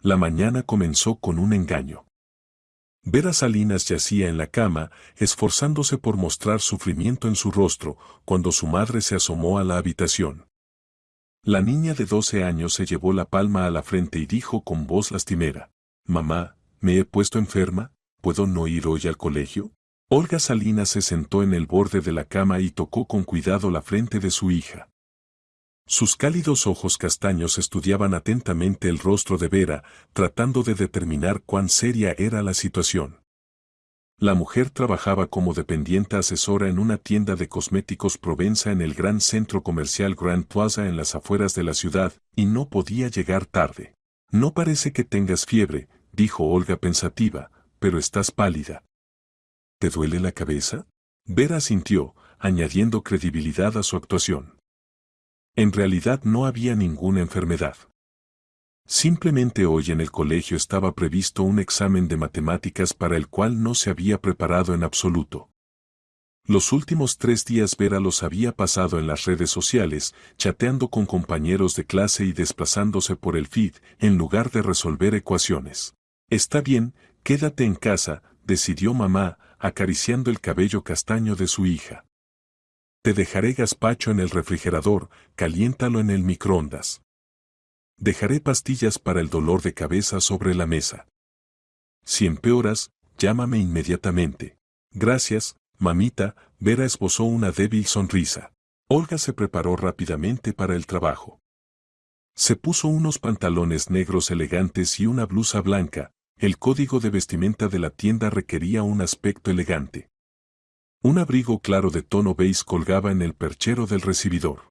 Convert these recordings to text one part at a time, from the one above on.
La mañana comenzó con un engaño. Vera Salinas yacía en la cama, esforzándose por mostrar sufrimiento en su rostro, cuando su madre se asomó a la habitación. La niña de 12 años se llevó la palma a la frente y dijo con voz lastimera: «Mamá, ¿me he puesto enferma? ¿Puedo no ir hoy al colegio?». Olga Salinas se sentó en el borde de la cama y tocó con cuidado la frente de su hija. Sus cálidos ojos castaños estudiaban atentamente el rostro de Vera, tratando de determinar cuán seria era la situación. La mujer trabajaba como dependiente asesora en una tienda de cosméticos Provenza en el gran centro comercial Grand Plaza en las afueras de la ciudad, y no podía llegar tarde. «No parece que tengas fiebre», dijo Olga pensativa, «pero estás pálida». «¿Te duele la cabeza?». Vera asintió, añadiendo credibilidad a su actuación. En realidad no había ninguna enfermedad. Simplemente hoy en el colegio estaba previsto un examen de matemáticas para el cual no se había preparado en absoluto. Los últimos 3 días Vera los había pasado en las redes sociales, chateando con compañeros de clase y desplazándose por el feed, en lugar de resolver ecuaciones. «Está bien, quédate en casa», decidió mamá, acariciando el cabello castaño de su hija. «Te dejaré gazpacho en el refrigerador, caliéntalo en el microondas. Dejaré pastillas para el dolor de cabeza sobre la mesa. Si empeoras, llámame inmediatamente». «Gracias, mamita», Vera esbozó una débil sonrisa. Olga se preparó rápidamente para el trabajo. Se puso unos pantalones negros elegantes y una blusa blanca. El código de vestimenta de la tienda requería un aspecto elegante. Un abrigo claro de tono beige colgaba en el perchero del recibidor.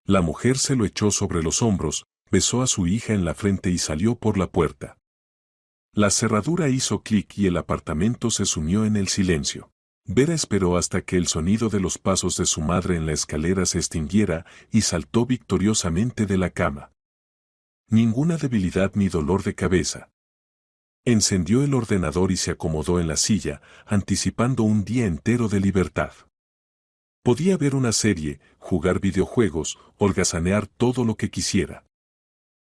La mujer se lo echó sobre los hombros, besó a su hija en la frente y salió por la puerta. La cerradura hizo clic y el apartamento se sumió en el silencio. Vera esperó hasta que el sonido de los pasos de su madre en la escalera se extinguiera y saltó victoriosamente de la cama. Ninguna debilidad ni dolor de cabeza. Encendió el ordenador y se acomodó en la silla, anticipando un día entero de libertad. Podía ver una serie, jugar videojuegos, holgazanear todo lo que quisiera.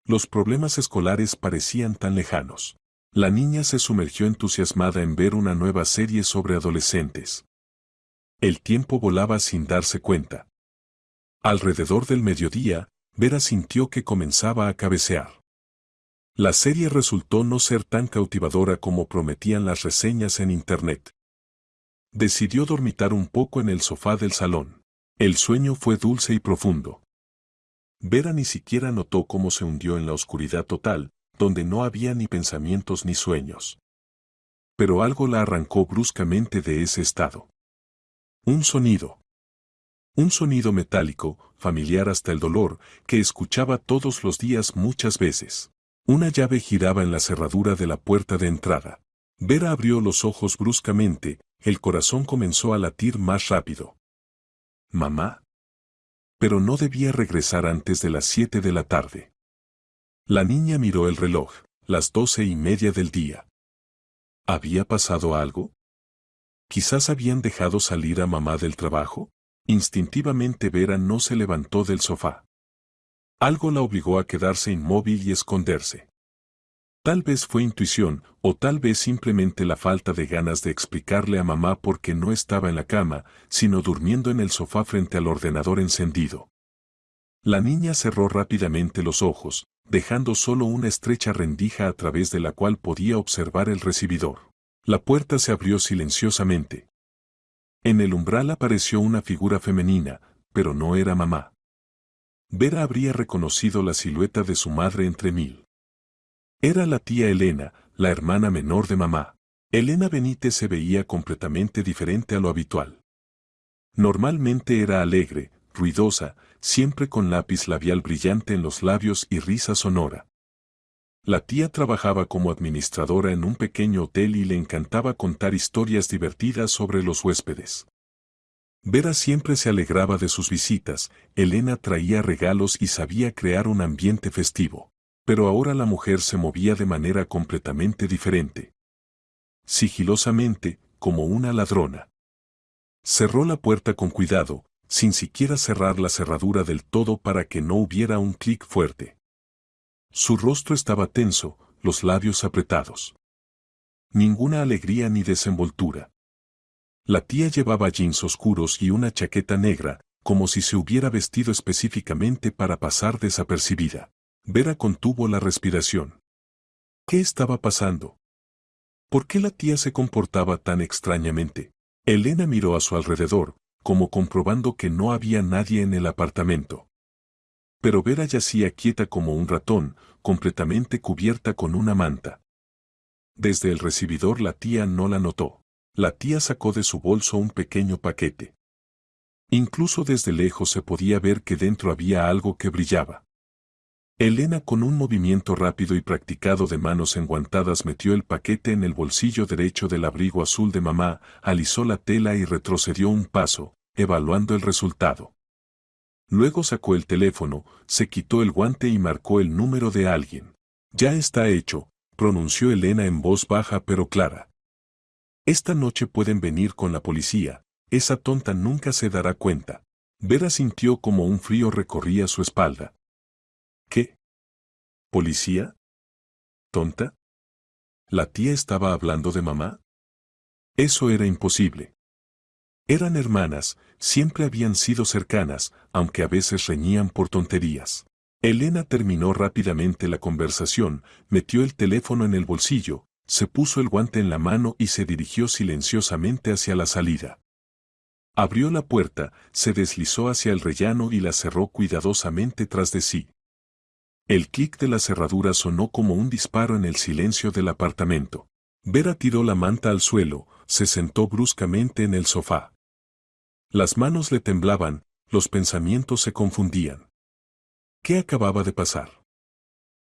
Los problemas escolares parecían tan lejanos. La niña se sumergió entusiasmada en ver una nueva serie sobre adolescentes. El tiempo volaba sin darse cuenta. Alrededor del mediodía, Vera sintió que comenzaba a cabecear. La serie resultó no ser tan cautivadora como prometían las reseñas en internet. Decidió dormitar un poco en el sofá del salón. El sueño fue dulce y profundo. Vera ni siquiera notó cómo se hundió en la oscuridad total, donde no había ni pensamientos ni sueños. Pero algo la arrancó bruscamente de ese estado. Un sonido. Un sonido metálico, familiar hasta el dolor, que escuchaba todos los días muchas veces. Una llave giraba en la cerradura de la puerta de entrada. Vera abrió los ojos bruscamente, el corazón comenzó a latir más rápido. ¿Mamá? Pero no debía regresar antes de las 7 de la tarde. La niña miró el reloj, las 12:30 del día. ¿Había pasado algo? ¿Quizás habían dejado salir a mamá del trabajo? Instintivamente Vera no se levantó del sofá. Algo la obligó a quedarse inmóvil y esconderse. Tal vez fue intuición, o tal vez simplemente la falta de ganas de explicarle a mamá por qué no estaba en la cama, sino durmiendo en el sofá frente al ordenador encendido. La niña cerró rápidamente los ojos, dejando solo una estrecha rendija a través de la cual podía observar el recibidor. La puerta se abrió silenciosamente. En el umbral apareció una figura femenina, pero no era mamá. Vera habría reconocido la silueta de su madre entre mil. Era la tía Elena, la hermana menor de mamá. Elena Benítez se veía completamente diferente a lo habitual. Normalmente era alegre, ruidosa, siempre con lápiz labial brillante en los labios y risa sonora. La tía trabajaba como administradora en un pequeño hotel y le encantaba contar historias divertidas sobre los huéspedes. Vera siempre se alegraba de sus visitas, Elena traía regalos y sabía crear un ambiente festivo. Pero ahora la mujer se movía de manera completamente diferente. Sigilosamente, como una ladrona. Cerró la puerta con cuidado, sin siquiera cerrar la cerradura del todo para que no hubiera un clic fuerte. Su rostro estaba tenso, los labios apretados. Ninguna alegría ni desenvoltura. La tía llevaba jeans oscuros y una chaqueta negra, como si se hubiera vestido específicamente para pasar desapercibida. Vera contuvo la respiración. ¿Qué estaba pasando? ¿Por qué la tía se comportaba tan extrañamente? Elena miró a su alrededor, como comprobando que no había nadie en el apartamento. Pero Vera yacía quieta como un ratón, completamente cubierta con una manta. Desde el recibidor la tía no la notó. La tía sacó de su bolso un pequeño paquete. Incluso desde lejos se podía ver que dentro había algo que brillaba. Elena, con un movimiento rápido y practicado de manos enguantadas, metió el paquete en el bolsillo derecho del abrigo azul de mamá, alisó la tela y retrocedió un paso, evaluando el resultado. Luego sacó el teléfono, se quitó el guante y marcó el número de alguien. Ya está hecho, pronunció Elena en voz baja pero clara. Esta noche pueden venir con la policía, esa tonta nunca se dará cuenta. Vera sintió como un frío recorría su espalda. ¿Qué? ¿Policía? ¿Tonta? ¿La tía estaba hablando de mamá? Eso era imposible. Eran hermanas, siempre habían sido cercanas, aunque a veces reñían por tonterías. Elena terminó rápidamente la conversación, metió el teléfono en el bolsillo, se puso el guante en la mano y se dirigió silenciosamente hacia la salida. Abrió la puerta, se deslizó hacia el rellano y la cerró cuidadosamente tras de sí. El clic de la cerradura sonó como un disparo en el silencio del apartamento. Vera tiró la manta al suelo, se sentó bruscamente en el sofá. Las manos le temblaban, los pensamientos se confundían. ¿Qué acababa de pasar?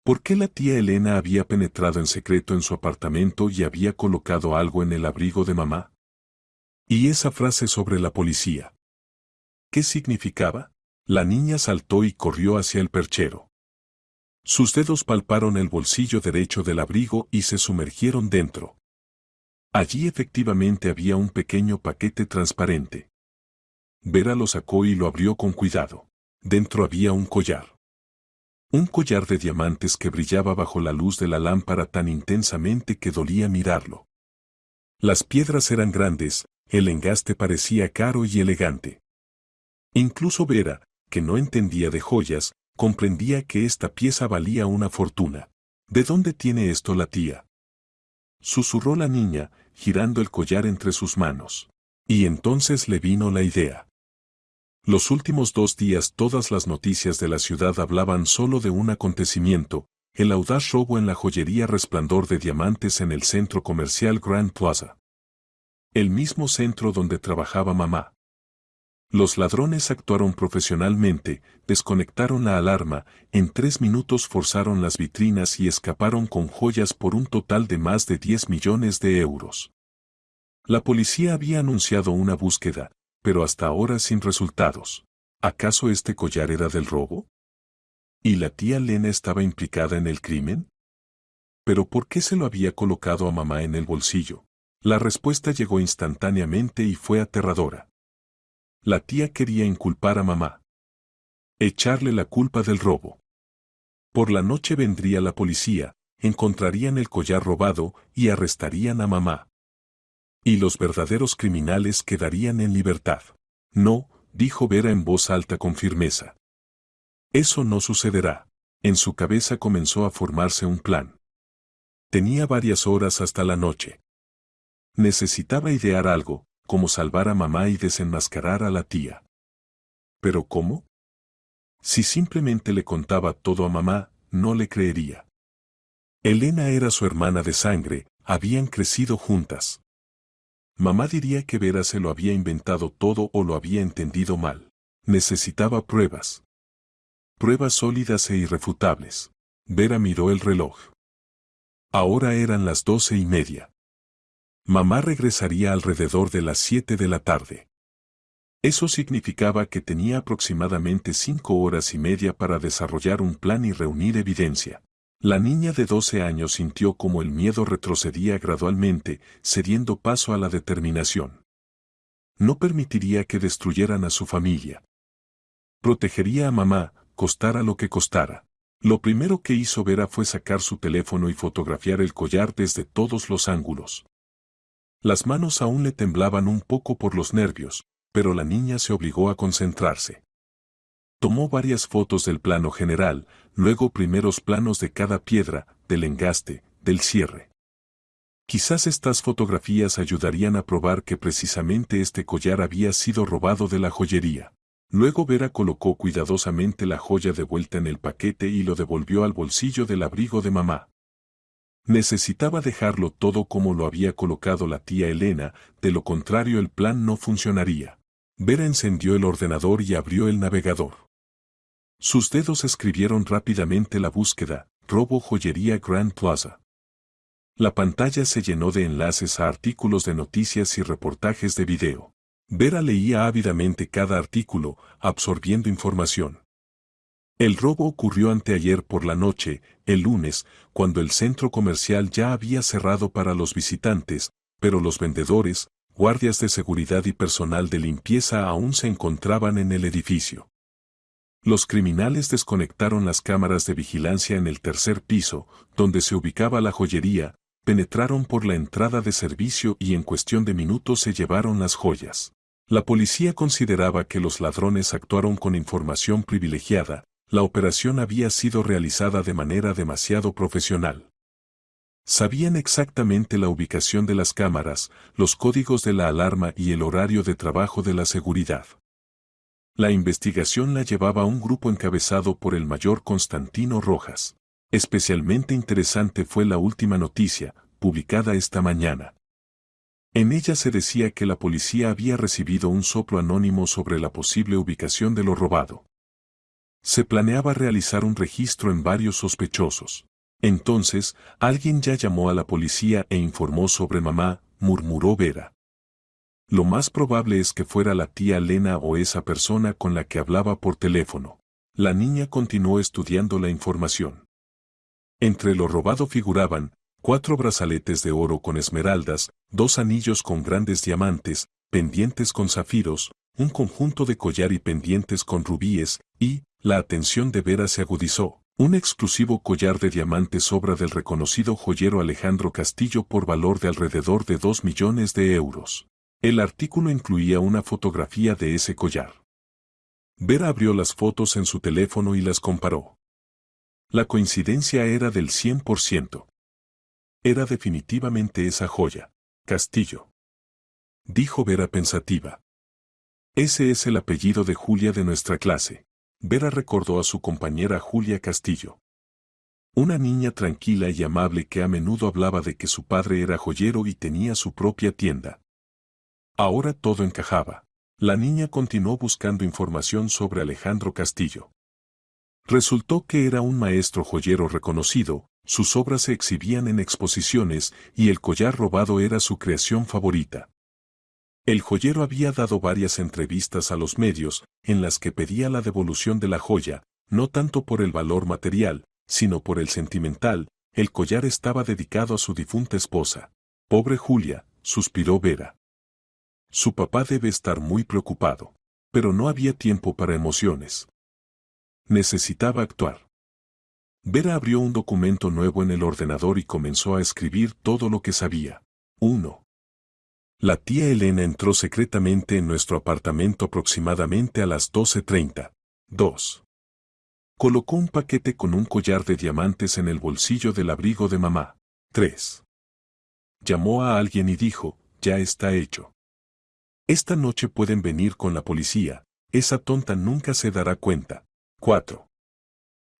¿Por qué la tía Elena había penetrado en secreto en su apartamento y había colocado algo en el abrigo de mamá? ¿Y esa frase sobre la policía? ¿Qué significaba? La niña saltó y corrió hacia el perchero. Sus dedos palparon el bolsillo derecho del abrigo y se sumergieron dentro. Allí efectivamente había un pequeño paquete transparente. Vera lo sacó y lo abrió con cuidado. Dentro había un collar. Un collar de diamantes que brillaba bajo la luz de la lámpara tan intensamente que dolía mirarlo. Las piedras eran grandes, el engaste parecía caro y elegante. Incluso Vera, que no entendía de joyas, comprendía que esta pieza valía una fortuna. ¿De dónde tiene esto la tía? Susurró la niña, girando el collar entre sus manos. Y entonces le vino la idea. Los últimos 2 días todas las noticias de la ciudad hablaban solo de un acontecimiento, el audaz robo en la joyería Resplandor de Diamantes en el centro comercial Grand Plaza. El mismo centro donde trabajaba mamá. Los ladrones actuaron profesionalmente, desconectaron la alarma, en 3 minutos forzaron las vitrinas y escaparon con joyas por un total de más de 10 millones de euros. La policía había anunciado una búsqueda, pero hasta ahora sin resultados. ¿Acaso este collar era del robo? ¿Y la tía Lena estaba implicada en el crimen? ¿Pero por qué se lo había colocado a mamá en el bolsillo? La respuesta llegó instantáneamente y fue aterradora. La tía quería inculpar a mamá. Echarle la culpa del robo. Por la noche vendría la policía, encontrarían el collar robado y arrestarían a mamá. Y los verdaderos criminales quedarían en libertad. No, dijo Vera en voz alta con firmeza. Eso no sucederá. En su cabeza comenzó a formarse un plan. Tenía varias horas hasta la noche. Necesitaba idear algo, como salvar a mamá y desenmascarar a la tía. ¿Pero cómo? Si simplemente le contaba todo a mamá, no le creería. Elena era su hermana de sangre, habían crecido juntas. Mamá diría que Vera se lo había inventado todo o lo había entendido mal. Necesitaba pruebas. Pruebas sólidas e irrefutables. Vera miró el reloj. Ahora eran las 12:30. Mamá regresaría alrededor de las 7 de la tarde. Eso significaba que tenía aproximadamente 5 horas y media para desarrollar un plan y reunir evidencia. La niña de 12 años sintió como el miedo retrocedía gradualmente, cediendo paso a la determinación. No permitiría que destruyeran a su familia. Protegería a mamá, costara lo que costara. Lo primero que hizo Vera fue sacar su teléfono y fotografiar el collar desde todos los ángulos. Las manos aún le temblaban un poco por los nervios, pero la niña se obligó a concentrarse. Tomó varias fotos del plano general, luego primeros planos de cada piedra, del engaste, del cierre. Quizás estas fotografías ayudarían a probar que precisamente este collar había sido robado de la joyería. Luego Vera colocó cuidadosamente la joya de vuelta en el paquete y lo devolvió al bolsillo del abrigo de mamá. Necesitaba dejarlo todo como lo había colocado la tía Elena, de lo contrario el plan no funcionaría. Vera encendió el ordenador y abrió el navegador. Sus dedos escribieron rápidamente la búsqueda, robo joyería Grand Plaza. La pantalla se llenó de enlaces a artículos de noticias y reportajes de video. Vera leía ávidamente cada artículo, absorbiendo información. El robo ocurrió anteayer por la noche, el lunes, cuando el centro comercial ya había cerrado para los visitantes, pero los vendedores, guardias de seguridad y personal de limpieza aún se encontraban en el edificio. Los criminales desconectaron las cámaras de vigilancia en el tercer piso, donde se ubicaba la joyería, penetraron por la entrada de servicio y en cuestión de minutos se llevaron las joyas. La policía consideraba que los ladrones actuaron con información privilegiada, la operación había sido realizada de manera demasiado profesional. Sabían exactamente la ubicación de las cámaras, los códigos de la alarma y el horario de trabajo de la seguridad. La investigación la llevaba un grupo encabezado por el mayor Constantino Rojas. Especialmente interesante fue la última noticia, publicada esta mañana. En ella se decía que la policía había recibido un soplo anónimo sobre la posible ubicación de lo robado. Se planeaba realizar un registro en varios sospechosos. Entonces, alguien ya llamó a la policía e informó sobre mamá, murmuró Vera. Lo más probable es que fuera la tía Elena o esa persona con la que hablaba por teléfono. La niña continuó estudiando la información. Entre lo robado figuraban 4 brazaletes de oro con esmeraldas, 2 anillos con grandes diamantes, pendientes con zafiros, un conjunto de collar y pendientes con rubíes, y, la atención de Vera se agudizó, un exclusivo collar de diamantes obra del reconocido joyero Alejandro Castillo por valor de alrededor de 2 millones de euros. El artículo incluía una fotografía de ese collar. Vera abrió las fotos en su teléfono y las comparó. La coincidencia era del 100%. Era definitivamente esa joya, Castillo. Dijo Vera pensativa. Ese es el apellido de Julia de nuestra clase. Vera recordó a su compañera Julia Castillo. Una niña tranquila y amable que a menudo hablaba de que su padre era joyero y tenía su propia tienda. Ahora todo encajaba. La niña continuó buscando información sobre Alejandro Castillo. Resultó que era un maestro joyero reconocido, sus obras se exhibían en exposiciones y el collar robado era su creación favorita. El joyero había dado varias entrevistas a los medios en las que pedía la devolución de la joya, no tanto por el valor material, sino por el sentimental. El collar estaba dedicado a su difunta esposa. Pobre Julia, suspiró Vera. Su papá debe estar muy preocupado. Pero no había tiempo para emociones. Necesitaba actuar. Vera abrió un documento nuevo en el ordenador y comenzó a escribir todo lo que sabía. 1. La tía Elena entró secretamente en nuestro apartamento aproximadamente a las 12:30. 2. Colocó un paquete con un collar de diamantes en el bolsillo del abrigo de mamá. 3. Llamó a alguien y dijo, ya está hecho. Esta noche pueden venir con la policía, esa tonta nunca se dará cuenta. 4.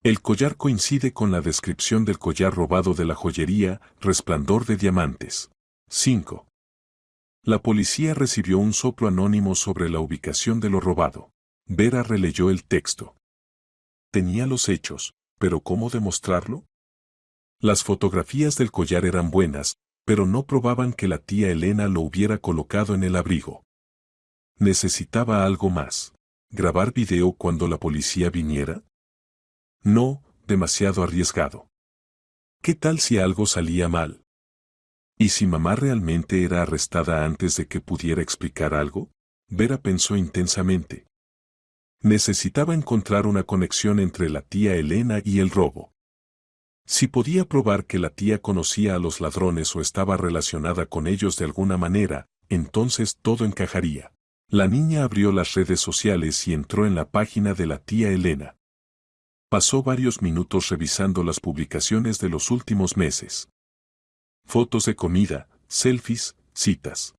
El collar coincide con la descripción del collar robado de la joyería, resplandor de diamantes. 5. La policía recibió un soplo anónimo sobre la ubicación de lo robado. Vera releyó el texto. Tenía los hechos, pero ¿cómo demostrarlo? Las fotografías del collar eran buenas, pero no probaban que la tía Elena lo hubiera colocado en el abrigo. Necesitaba algo más. ¿Grabar video cuando la policía viniera? No, demasiado arriesgado. ¿Qué tal si algo salía mal? ¿Y si mamá realmente era arrestada antes de que pudiera explicar algo? Vera pensó intensamente. Necesitaba encontrar una conexión entre la tía Elena y el robo. Si podía probar que la tía conocía a los ladrones o estaba relacionada con ellos de alguna manera, entonces todo encajaría. La niña abrió las redes sociales y entró en la página de la tía Elena. Pasó varios minutos revisando las publicaciones de los últimos meses. Fotos de comida, selfies, citas.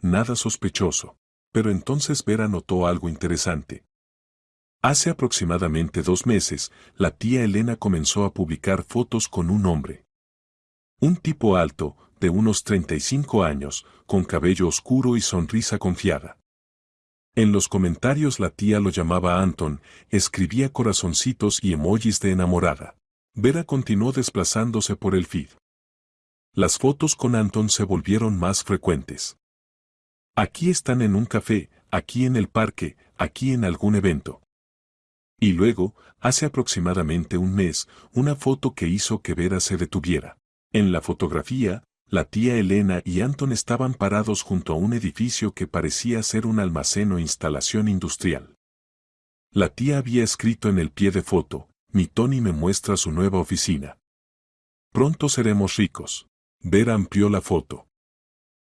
Nada sospechoso. Pero entonces Vera notó algo interesante. Hace aproximadamente 2 meses, la tía Elena comenzó a publicar fotos con un hombre. Un tipo alto, de unos 35 años, con cabello oscuro y sonrisa confiada. En los comentarios la tía lo llamaba Anton, escribía corazoncitos y emojis de enamorada. Vera continuó desplazándose por el feed. Las fotos con Anton se volvieron más frecuentes. Aquí están en un café, aquí en el parque, aquí en algún evento. Y luego, hace aproximadamente un mes, una foto que hizo que Vera se detuviera. En la fotografía, la tía Elena y Anton estaban parados junto a un edificio que parecía ser un almacén o instalación industrial. La tía había escrito en el pie de foto, mi Tony me muestra su nueva oficina. Pronto seremos ricos. Vera amplió la foto.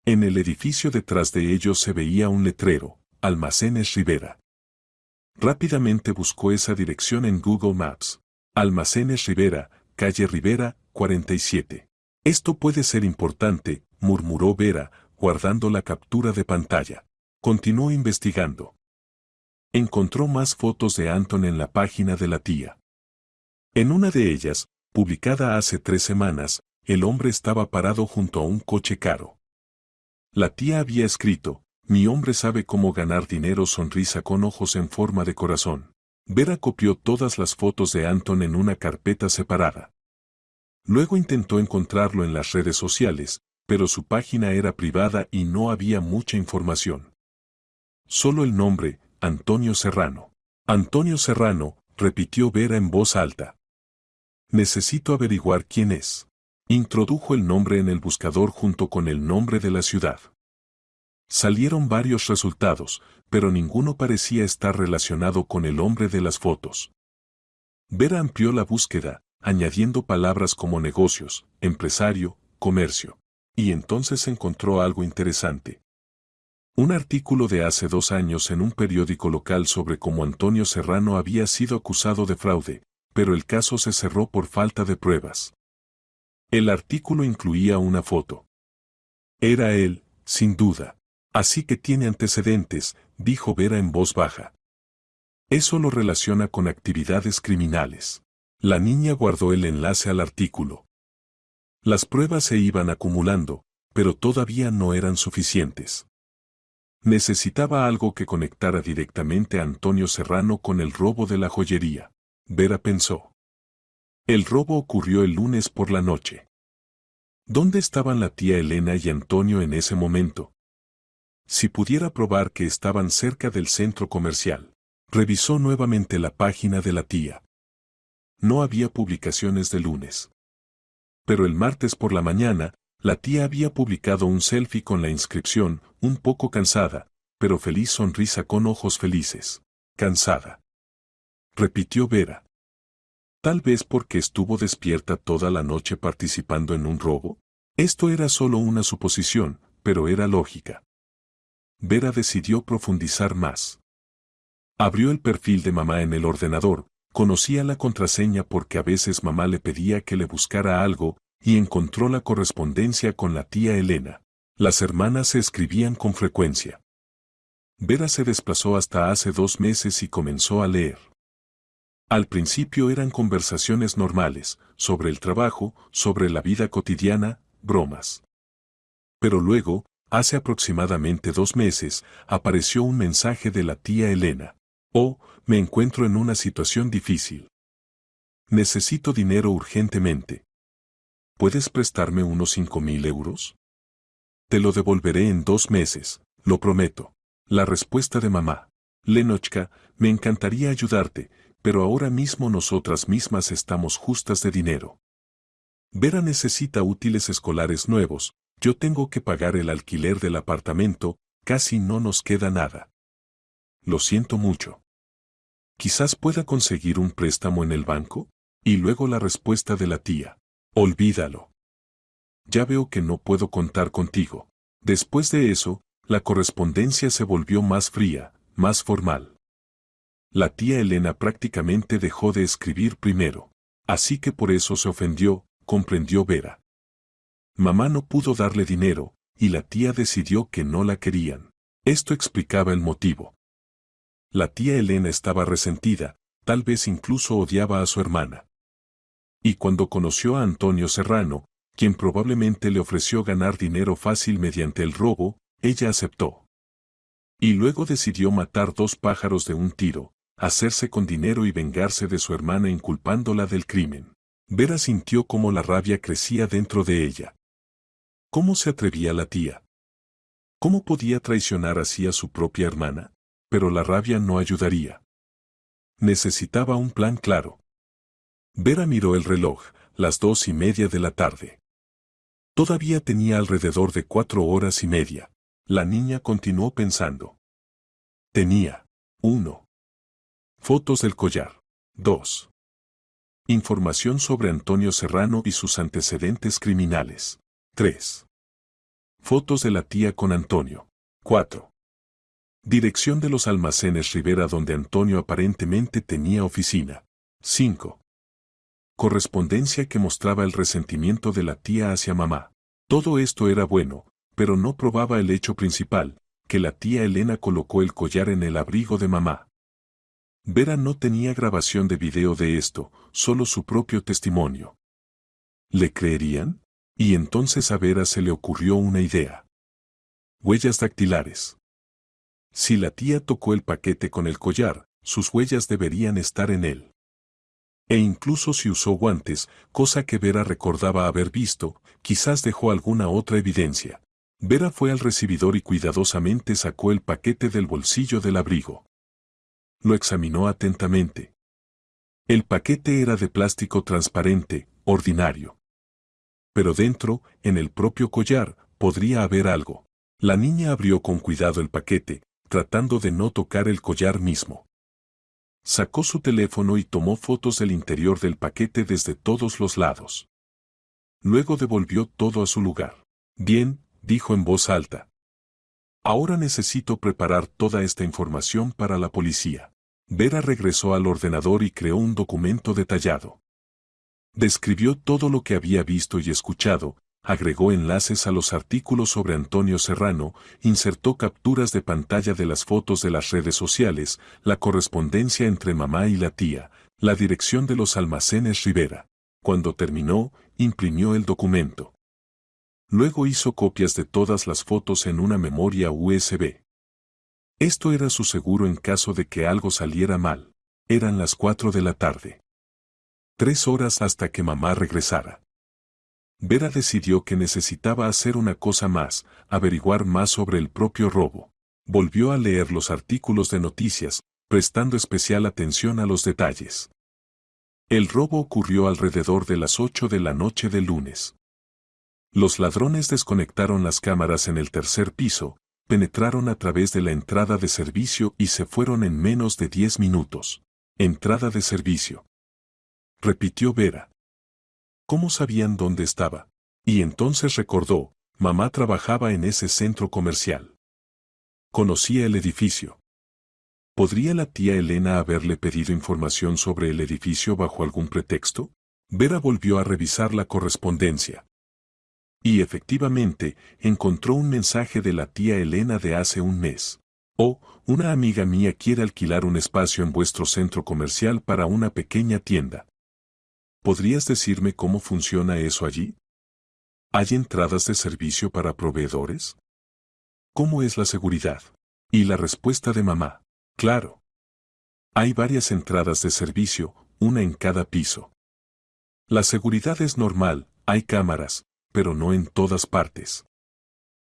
En el edificio detrás de ellos se veía un letrero, Almacenes Rivera. Rápidamente buscó esa dirección en Google Maps. Almacenes Rivera, calle Rivera, 47. Esto puede ser importante, murmuró Vera, guardando la captura de pantalla. Continuó investigando. Encontró más fotos de Anton en la página de la tía. En una de ellas, publicada hace 3 semanas, el hombre estaba parado junto a un coche caro. La tía había escrito, mi hombre sabe cómo ganar dinero, sonrisa con ojos en forma de corazón. Vera copió todas las fotos de Anton en una carpeta separada. Luego intentó encontrarlo en las redes sociales, pero su página era privada y no había mucha información. Solo el nombre, Antonio Serrano. Antonio Serrano, repitió Vera en voz alta. Necesito averiguar quién es. Introdujo el nombre en el buscador junto con el nombre de la ciudad. Salieron varios resultados, pero ninguno parecía estar relacionado con el hombre de las fotos. Vera amplió la búsqueda, añadiendo palabras como negocios, empresario, comercio. Y entonces encontró algo interesante. Un artículo de hace 2 años en un periódico local sobre cómo Antonio Serrano había sido acusado de fraude, pero el caso se cerró por falta de pruebas. El artículo incluía una foto. Era él, sin duda. Así que tiene antecedentes, dijo Vera en voz baja. Eso lo relaciona con actividades criminales. La niña guardó el enlace al artículo. Las pruebas se iban acumulando, pero todavía no eran suficientes. Necesitaba algo que conectara directamente a Antonio Serrano con el robo de la joyería. Vera pensó. El robo ocurrió el lunes por la noche. ¿Dónde estaban la tía Elena y Antonio en ese momento? Si pudiera probar que estaban cerca del centro comercial. Revisó nuevamente la página de la tía. No había publicaciones de lunes. Pero el martes por la mañana, la tía había publicado un selfie con la inscripción, un poco cansada, pero feliz sonrisa con ojos felices. Cansada. Repitió Vera. Tal vez porque estuvo despierta toda la noche participando en un robo. Esto era solo una suposición, pero era lógica. Vera decidió profundizar más. Abrió el perfil de mamá en el ordenador, conocía la contraseña porque a veces mamá le pedía que le buscara algo, y encontró la correspondencia con la tía Elena. Las hermanas se escribían con frecuencia. Vera se desplazó hasta hace 2 meses y comenzó a leer. Al principio eran conversaciones normales, sobre el trabajo, sobre la vida cotidiana, bromas. Pero luego, hace aproximadamente 2 meses, apareció un mensaje de la tía Elena. Oh, me encuentro en una situación difícil. Necesito dinero urgentemente. ¿Puedes prestarme unos 5.000 euros? Te lo devolveré en 2 meses, lo prometo. La respuesta de mamá. Lenochka, me encantaría ayudarte, pero ahora mismo nosotras mismas estamos justas de dinero. Vera necesita útiles escolares nuevos, yo tengo que pagar el alquiler del apartamento, casi no nos queda nada. Lo siento mucho. Quizás pueda conseguir un préstamo en el banco. Y luego la respuesta de la tía. Olvídalo. Ya veo que no puedo contar contigo. Después de eso, la correspondencia se volvió más fría, más formal. La tía Elena prácticamente dejó de escribir primero. Así que por eso se ofendió, comprendió Vera. Mamá no pudo darle dinero, y la tía decidió que no la querían. Esto explicaba el motivo. La tía Elena estaba resentida, tal vez incluso odiaba a su hermana. Y cuando conoció a Antonio Serrano, quien probablemente le ofreció ganar dinero fácil mediante el robo, ella aceptó. Y luego decidió matar dos pájaros de un tiro, hacerse con dinero y vengarse de su hermana inculpándola del crimen. Vera sintió cómo la rabia crecía dentro de ella. ¿Cómo se atrevía la tía? ¿Cómo podía traicionar así a su propia hermana? Pero la rabia no ayudaría. Necesitaba un plan claro. Vera miró el reloj, las 2:30 de la tarde. Todavía tenía alrededor de 4 horas y media. La niña continuó pensando. Tenía 1. Fotos del collar. 2. Información sobre Antonio Serrano y sus antecedentes criminales. 3. Fotos de la tía con Antonio. 4. Dirección de los almacenes Rivera donde Antonio aparentemente tenía oficina. 5. Correspondencia que mostraba el resentimiento de la tía hacia mamá. Todo esto era bueno, pero no probaba el hecho principal, que la tía Elena colocó el collar en el abrigo de mamá. Vera no tenía grabación de video de esto, solo su propio testimonio. ¿Le creerían? Y entonces a Vera se le ocurrió una idea. Huellas dactilares. Si la tía tocó el paquete con el collar, sus huellas deberían estar en él. E incluso si usó guantes, cosa que Vera recordaba haber visto, quizás dejó alguna otra evidencia. Vera fue al recibidor y cuidadosamente sacó el paquete del bolsillo del abrigo. Lo examinó atentamente. El paquete era de plástico transparente, ordinario. Pero dentro, en el propio collar, podría haber algo. La niña abrió con cuidado el paquete, tratando de no tocar el collar mismo. Sacó su teléfono y tomó fotos del interior del paquete desde todos los lados. Luego devolvió todo a su lugar. Bien, dijo en voz alta. Ahora necesito preparar toda esta información para la policía. Vera regresó al ordenador y creó un documento detallado. Describió todo lo que había visto y escuchado, agregó enlaces a los artículos sobre Antonio Serrano, insertó capturas de pantalla de las fotos de las redes sociales, la correspondencia entre mamá y la tía, la dirección de los almacenes Rivera. Cuando terminó, imprimió el documento. Luego hizo copias de todas las fotos en una memoria USB. Esto era su seguro en caso de que algo saliera mal. Eran las 4 de la tarde. 3 horas hasta que mamá regresara. Vera decidió que necesitaba hacer una cosa más, averiguar más sobre el propio robo. Volvió a leer los artículos de noticias, prestando especial atención a los detalles. El robo ocurrió alrededor de las 8 de la noche del lunes. Los ladrones desconectaron las cámaras en el tercer piso, penetraron a través de la entrada de servicio y se fueron en menos de 10 minutos. Entrada de servicio. Repitió Vera. ¿Cómo sabían dónde estaba? Y entonces recordó, mamá trabajaba en ese centro comercial. Conocía el edificio. ¿Podría la tía Elena haberle pedido información sobre el edificio bajo algún pretexto? Vera volvió a revisar la correspondencia. Y efectivamente, encontró un mensaje de la tía Elena de hace un mes. Oh, una amiga mía quiere alquilar un espacio en vuestro centro comercial para una pequeña tienda. ¿Podrías decirme cómo funciona eso allí? ¿Hay entradas de servicio para proveedores? ¿Cómo es la seguridad? Y la respuesta de mamá. Claro. Hay varias entradas de servicio, una en cada piso. La seguridad es normal, hay cámaras, pero no en todas partes.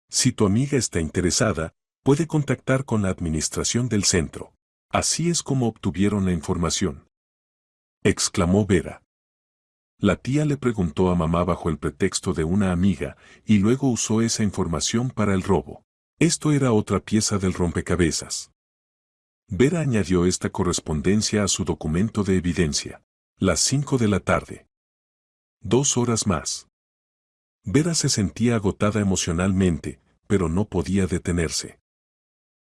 Si tu amiga está interesada, puede contactar con la administración del centro. Así es como obtuvieron la información. Exclamó Vera. La tía le preguntó a mamá bajo el pretexto de una amiga, y luego usó esa información para el robo. Esto era otra pieza del rompecabezas. Vera añadió esta correspondencia a su documento de evidencia. Las 5 de la tarde. 2 horas más. Vera se sentía agotada emocionalmente, pero no podía detenerse.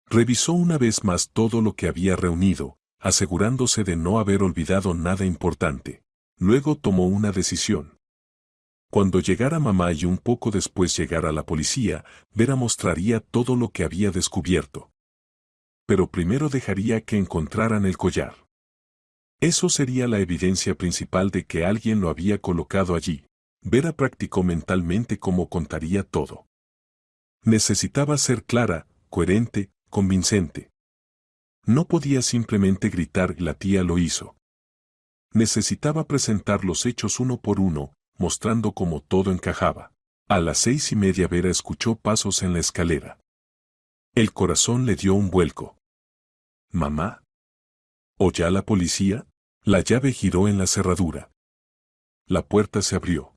Revisó una vez más todo lo que había reunido, asegurándose de no haber olvidado nada importante. Luego tomó una decisión. Cuando llegara mamá y un poco después llegara la policía, Vera mostraría todo lo que había descubierto. Pero primero dejaría que encontraran el collar. Eso sería la evidencia principal de que alguien lo había colocado allí. Vera practicó mentalmente cómo contaría todo. Necesitaba ser clara, coherente, convincente. No podía simplemente gritar "la tía lo hizo". Necesitaba presentar los hechos uno por uno, mostrando cómo todo encajaba. A las 6:30 Vera escuchó pasos en la escalera. El corazón le dio un vuelco. ¿Mamá? ¿O ya la policía? La llave giró en la cerradura. La puerta se abrió.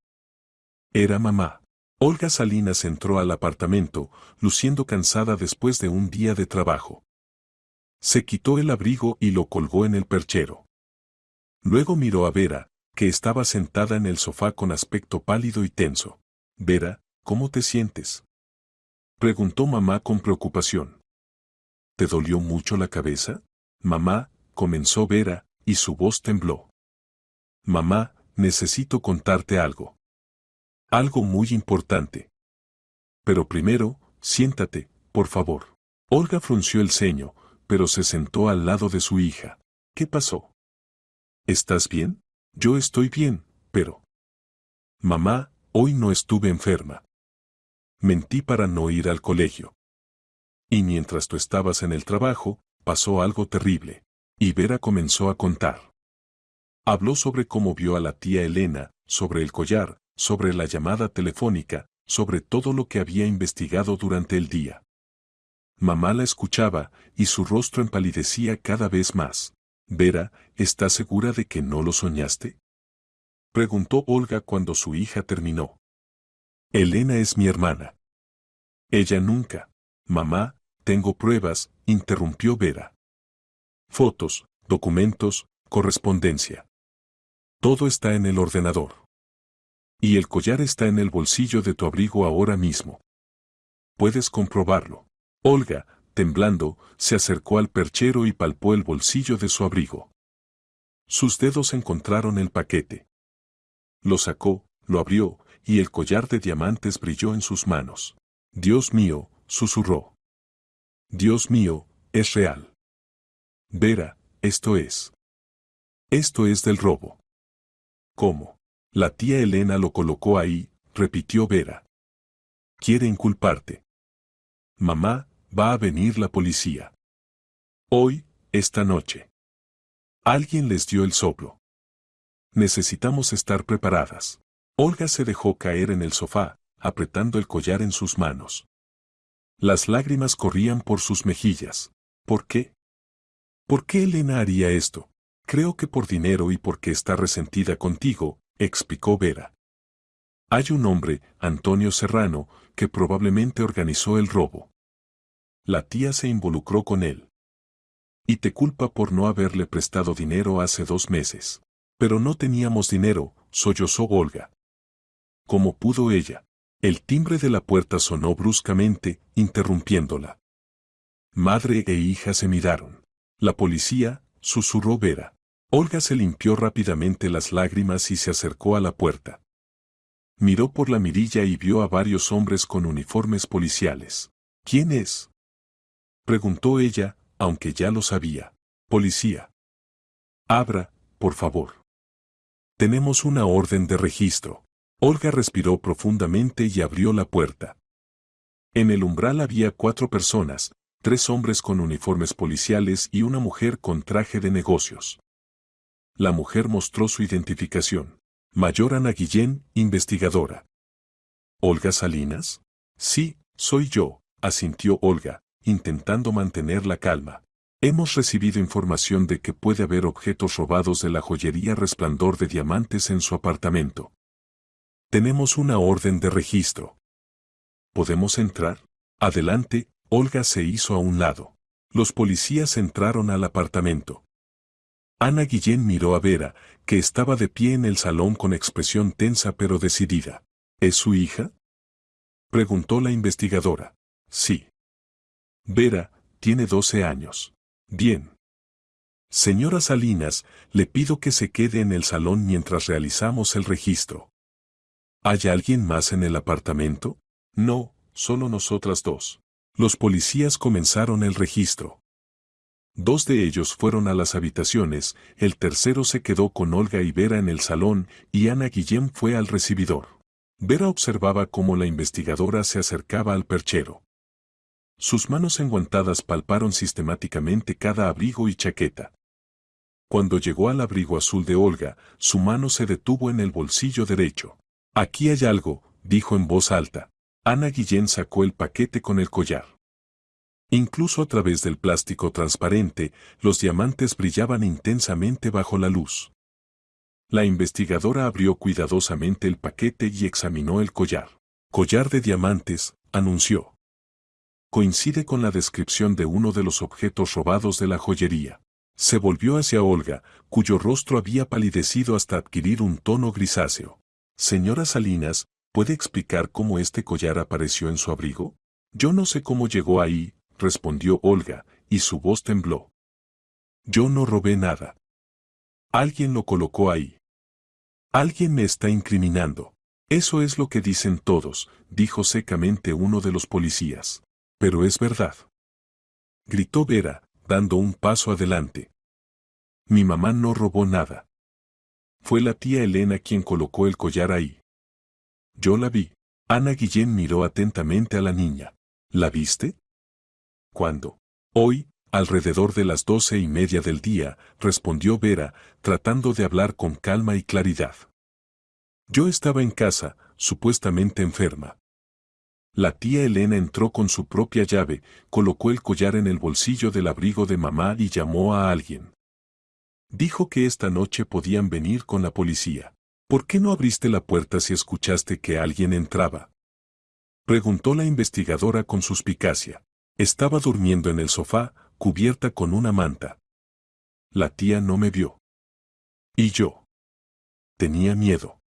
Era mamá. Olga Salinas entró al apartamento, luciendo cansada después de un día de trabajo. Se quitó el abrigo y lo colgó en el perchero. Luego miró a Vera, que estaba sentada en el sofá con aspecto pálido y tenso. Vera, ¿cómo te sientes?, preguntó mamá con preocupación. ¿Te dolió mucho la cabeza? Mamá, comenzó Vera, y su voz tembló. Mamá, necesito contarte algo. Algo muy importante. Pero primero, siéntate, por favor. Olga frunció el ceño, pero se sentó al lado de su hija. ¿Qué pasó? ¿Estás bien? Yo estoy bien, pero... Mamá, hoy no estuve enferma. Mentí para no ir al colegio. Y mientras tú estabas en el trabajo, pasó algo terrible. Y Vera comenzó a contar. Habló sobre cómo vio a la tía Elena, sobre el collar, sobre la llamada telefónica, sobre todo lo que había investigado durante el día. Mamá la escuchaba, y su rostro empalidecía cada vez más. Vera, ¿estás segura de que no lo soñaste?, preguntó Olga cuando su hija terminó. Elena es mi hermana. Ella nunca. Mamá, tengo pruebas, interrumpió Vera. Fotos, documentos, correspondencia. Todo está en el ordenador. Y el collar está en el bolsillo de tu abrigo ahora mismo. Puedes comprobarlo. Olga, temblando, se acercó al perchero y palpó el bolsillo de su abrigo. Sus dedos encontraron el paquete. Lo sacó, lo abrió, y el collar de diamantes brilló en sus manos. Dios mío, susurró. Dios mío, es real. Vera, esto es. Esto es del robo. ¿Cómo? La tía Elena lo colocó ahí, repitió Vera. Quiere inculparte. Mamá, va a venir la policía. Hoy, esta noche. Alguien les dio el soplo. Necesitamos estar preparadas. Olga se dejó caer en el sofá, apretando el collar en sus manos. Las lágrimas corrían por sus mejillas. ¿Por qué? ¿Por qué Elena haría esto? Creo que por dinero y porque está resentida contigo, explicó Vera. Hay un hombre, Antonio Serrano, que probablemente organizó el robo. La tía se involucró con él. Y te culpa por no haberle prestado dinero hace 2 meses. Pero no teníamos dinero, sollozó Olga. ¿Cómo pudo ella? El timbre de la puerta sonó bruscamente, interrumpiéndola. Madre e hija se miraron. La policía, susurró Vera. Olga se limpió rápidamente las lágrimas y se acercó a la puerta. Miró por la mirilla y vio a varios hombres con uniformes policiales. ¿Quién es?, preguntó ella, aunque ya lo sabía. Policía. Abra, por favor. Tenemos una orden de registro. Olga respiró profundamente y abrió la puerta. En el umbral había 4 personas, 3 hombres con uniformes policiales y una mujer con traje de negocios. La mujer mostró su identificación. Mayor Ana Guillén, investigadora. ¿Olga Salinas? Sí, soy yo, asintió Olga, intentando mantener la calma. Hemos recibido información de que puede haber objetos robados de la joyería Resplandor de Diamantes en su apartamento. Tenemos una orden de registro. ¿Podemos entrar? Adelante, Olga se hizo a un lado. Los policías entraron al apartamento. Ana Guillén miró a Vera, que estaba de pie en el salón con expresión tensa pero decidida. ¿Es su hija?, preguntó la investigadora. Sí. Vera, tiene 12 años. Bien. Señora Salinas, le pido que se quede en el salón mientras realizamos el registro. ¿Hay alguien más en el apartamento? No, solo nosotras dos. Los policías comenzaron el registro. 2 de ellos fueron a las habitaciones, el tercero se quedó con Olga y Vera en el salón y Ana Guillén fue al recibidor. Vera observaba cómo la investigadora se acercaba al perchero. Sus manos enguantadas palparon sistemáticamente cada abrigo y chaqueta. Cuando llegó al abrigo azul de Olga, su mano se detuvo en el bolsillo derecho. Aquí hay algo, dijo en voz alta. Ana Guillén sacó el paquete con el collar. Incluso a través del plástico transparente, los diamantes brillaban intensamente bajo la luz. La investigadora abrió cuidadosamente el paquete y examinó el collar. Collar de diamantes, anunció. Coincide con la descripción de uno de los objetos robados de la joyería. Se volvió hacia Olga, cuyo rostro había palidecido hasta adquirir un tono grisáceo. Señora Salinas, ¿puede explicar cómo este collar apareció en su abrigo? Yo no sé cómo llegó ahí, respondió Olga, y su voz tembló. Yo no robé nada. Alguien lo colocó ahí. Alguien me está incriminando. Eso es lo que dicen todos, dijo secamente uno de los policías. Pero es verdad. Gritó Vera, dando un paso adelante. Mi mamá no robó nada. Fue la tía Elena quien colocó el collar ahí. Yo la vi. Ana Guillén miró atentamente a la niña. ¿La viste? ¿Cuándo? Hoy, alrededor de las 12:30 del día, respondió Vera, tratando de hablar con calma y claridad. Yo estaba en casa, supuestamente enferma. La tía Elena entró con su propia llave, colocó el collar en el bolsillo del abrigo de mamá y llamó a alguien. Dijo que esta noche podían venir con la policía. ¿Por qué no abriste la puerta si escuchaste que alguien entraba?, preguntó la investigadora con suspicacia. Estaba durmiendo en el sofá, cubierta con una manta. La tía no me vio. ¿Y yo? Tenía miedo.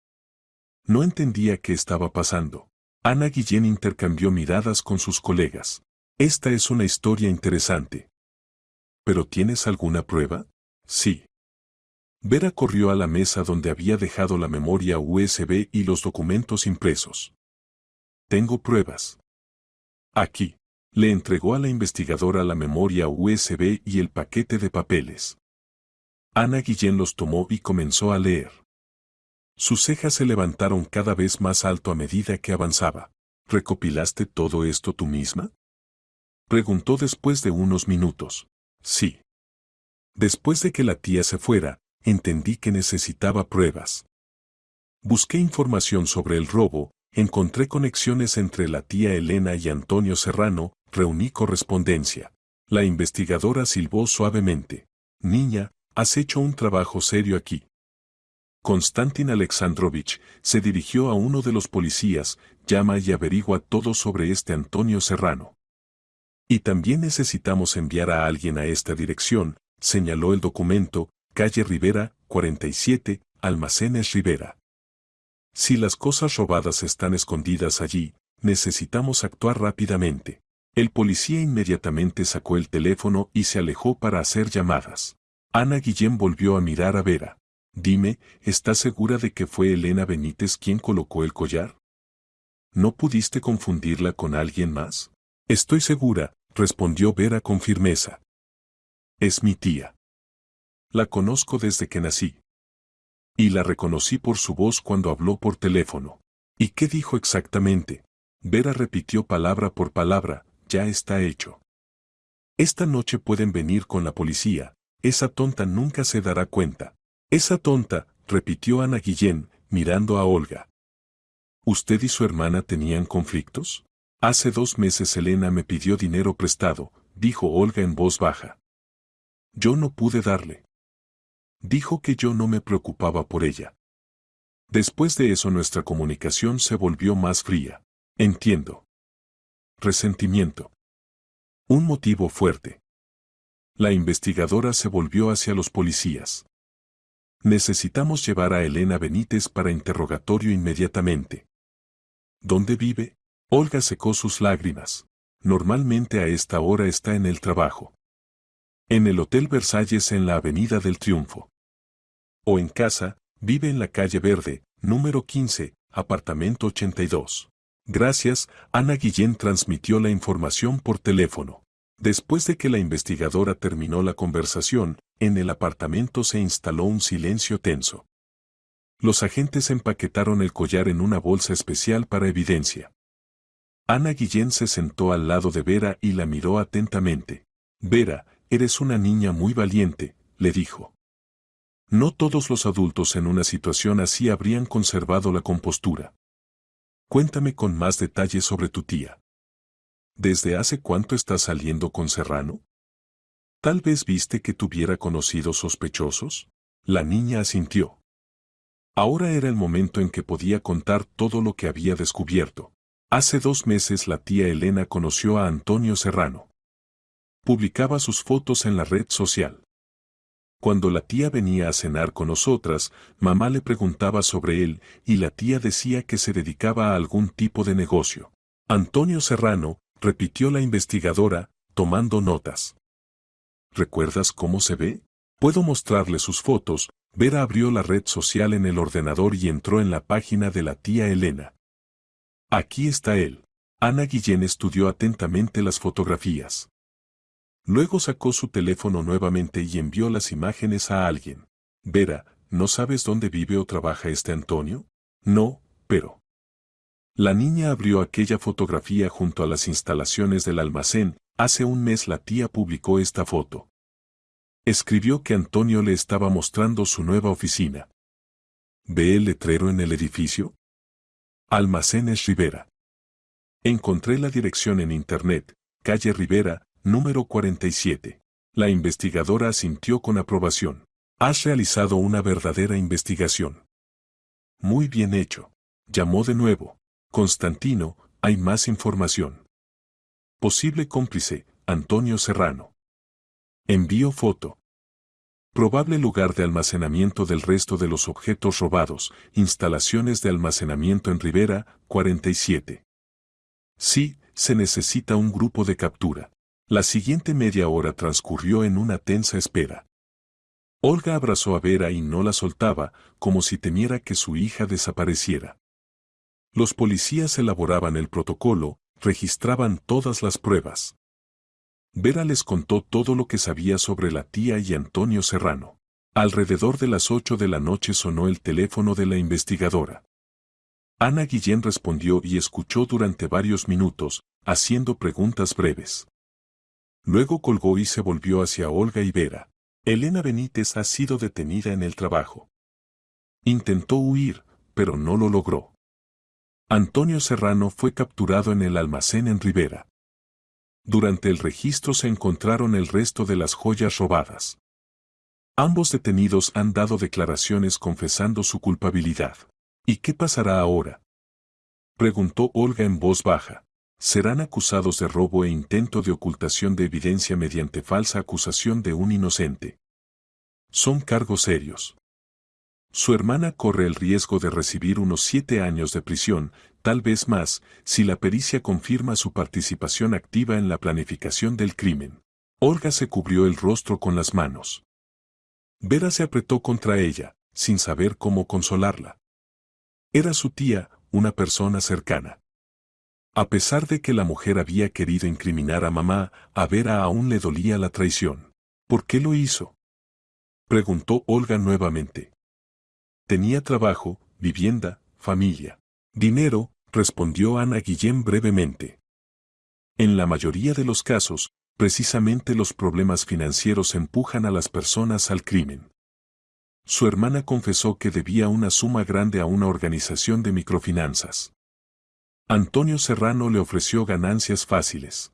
No entendía qué estaba pasando. Ana Guillén intercambió miradas con sus colegas. Esta es una historia interesante. ¿Pero tienes alguna prueba? Sí. Vera corrió a la mesa donde había dejado la memoria USB y los documentos impresos. Tengo pruebas. Aquí. Le entregó a la investigadora la memoria USB y el paquete de papeles. Ana Guillén los tomó y comenzó a leer. Sus cejas se levantaron cada vez más alto a medida que avanzaba. ¿Recopilaste todo esto tú misma?, preguntó después de unos minutos. Sí. Después de que la tía se fuera, entendí que necesitaba pruebas. Busqué información sobre el robo, encontré conexiones entre la tía Elena y Antonio Serrano, reuní correspondencia. La investigadora silbó suavemente. Niña, has hecho un trabajo serio aquí. Konstantin Alexandrovich se dirigió a uno de los policías, llama y averigua todo sobre este Antonio Serrano. Y también necesitamos enviar a alguien a esta dirección, señaló el documento, calle Rivera, 47, Almacenes Rivera. Si las cosas robadas están escondidas allí, necesitamos actuar rápidamente. El policía inmediatamente sacó el teléfono y se alejó para hacer llamadas. Ana Guillén volvió a mirar a Vera. Dime, ¿estás segura de que fue Elena Benítez quien colocó el collar? ¿No pudiste confundirla con alguien más? Estoy segura, respondió Vera con firmeza. Es mi tía. La conozco desde que nací. Y la reconocí por su voz cuando habló por teléfono. ¿Y qué dijo exactamente? Vera repitió palabra por palabra, ya está hecho. Esta noche pueden venir con la policía, esa tonta nunca se dará cuenta. Esa tonta, repitió Ana Guillén, mirando a Olga. ¿Usted y su hermana tenían conflictos? Hace 2 meses Elena me pidió dinero prestado, dijo Olga en voz baja. Yo no pude darle. Dijo que yo no me preocupaba por ella. Después de eso nuestra comunicación se volvió más fría. Entiendo. Resentimiento. Un motivo fuerte. La investigadora se volvió hacia los policías. Necesitamos llevar a Elena Benítez para interrogatorio inmediatamente. ¿Dónde vive? Olga secó sus lágrimas. Normalmente a esta hora está en el trabajo. En el Hotel Versalles en la Avenida del Triunfo. O en casa, vive en la calle Verde, número 15, apartamento 82. Gracias, Ana Guillén transmitió la información por teléfono. Después de que la investigadora terminó la conversación, en el apartamento se instaló un silencio tenso. Los agentes empaquetaron el collar en una bolsa especial para evidencia. Ana Guillén se sentó al lado de Vera y la miró atentamente. Vera, eres una niña muy valiente, le dijo. No todos los adultos en una situación así habrían conservado la compostura. Cuéntame con más detalles sobre tu tía. ¿Desde hace cuánto estás saliendo con Serrano? ¿Tal vez viste que tuviera conocidos sospechosos? La niña asintió. Ahora era el momento en que podía contar todo lo que había descubierto. Hace 2 meses la tía Elena conoció a Antonio Serrano. Publicaba sus fotos en la red social. Cuando la tía venía a cenar con nosotras, mamá le preguntaba sobre él y la tía decía que se dedicaba a algún tipo de negocio. Antonio Serrano, repitió la investigadora, tomando notas. ¿Recuerdas cómo se ve? Puedo mostrarle sus fotos. Vera abrió la red social en el ordenador y entró en la página de la tía Elena. Aquí está él. Ana Guillén estudió atentamente las fotografías. Luego sacó su teléfono nuevamente y envió las imágenes a alguien. Vera, ¿no sabes dónde vive o trabaja este Antonio? No, pero... La niña abrió aquella fotografía junto a las instalaciones del almacén. Hace un mes la tía publicó esta foto. Escribió que Antonio le estaba mostrando su nueva oficina. ¿Ve el letrero en el edificio? Almacenes Rivera. Encontré la dirección en internet, calle Rivera, número 47. La investigadora asintió con aprobación. Has realizado una verdadera investigación. Muy bien hecho. Llamó de nuevo. Constantino, hay más información. Posible cómplice, Antonio Serrano. Envío foto. Probable lugar de almacenamiento del resto de los objetos robados, instalaciones de almacenamiento en Rivera, 47. Sí, se necesita un grupo de captura. La siguiente media hora transcurrió en una tensa espera. Olga abrazó a Vera y no la soltaba, como si temiera que su hija desapareciera. Los policías elaboraban el protocolo, registraban todas las pruebas. Vera les contó todo lo que sabía sobre la tía y Antonio Serrano. Alrededor de las 8 de la noche sonó el teléfono de la investigadora. Ana Guillén respondió y escuchó durante varios minutos, haciendo preguntas breves. Luego colgó y se volvió hacia Olga y Vera. Elena Benítez ha sido detenida en el trabajo. Intentó huir, pero no lo logró. Antonio Serrano fue capturado en el almacén en Rivera. Durante el registro se encontraron el resto de las joyas robadas. Ambos detenidos han dado declaraciones confesando su culpabilidad. ¿Y qué pasará ahora?, preguntó Olga en voz baja. Serán acusados de robo e intento de ocultación de evidencia mediante falsa acusación de un inocente. Son cargos serios. Su hermana corre el riesgo de recibir unos 7 años de prisión, tal vez más, si la pericia confirma su participación activa en la planificación del crimen. Olga se cubrió el rostro con las manos. Vera se apretó contra ella, sin saber cómo consolarla. Era su tía, una persona cercana. A pesar de que la mujer había querido incriminar a mamá, a Vera aún le dolía la traición. ¿Por qué lo hizo?, preguntó Olga nuevamente. Tenía trabajo, vivienda, familia. Dinero, respondió Ana Guillén brevemente. En la mayoría de los casos, precisamente los problemas financieros empujan a las personas al crimen. Su hermana confesó que debía una suma grande a una organización de microfinanzas. Antonio Serrano le ofreció ganancias fáciles.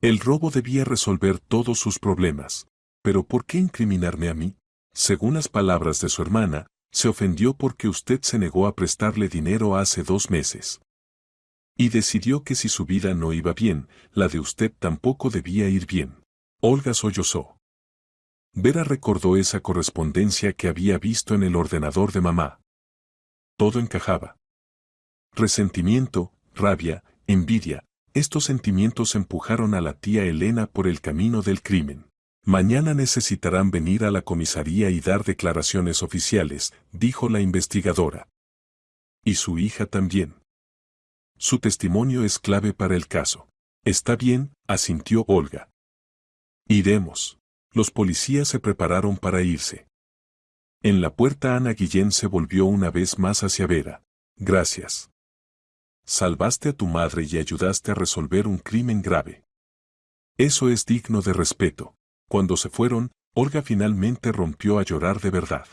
El robo debía resolver todos sus problemas. ¿Pero por qué incriminarme a mí? Según las palabras de su hermana, se ofendió porque usted se negó a prestarle dinero hace 2 meses. Y decidió que si su vida no iba bien, la de usted tampoco debía ir bien. Olga sollozó. Vera recordó esa correspondencia que había visto en el ordenador de mamá. Todo encajaba. Resentimiento, rabia, envidia, estos sentimientos empujaron a la tía Elena por el camino del crimen. Mañana necesitarán venir a la comisaría y dar declaraciones oficiales, dijo la investigadora. Y su hija también. Su testimonio es clave para el caso. Está bien, asintió Olga. Iremos. Los policías se prepararon para irse. En la puerta Ana Guillén se volvió una vez más hacia Vera. Gracias. Salvaste a tu madre y ayudaste a resolver un crimen grave. Eso es digno de respeto. Cuando se fueron, Olga finalmente rompió a llorar de verdad.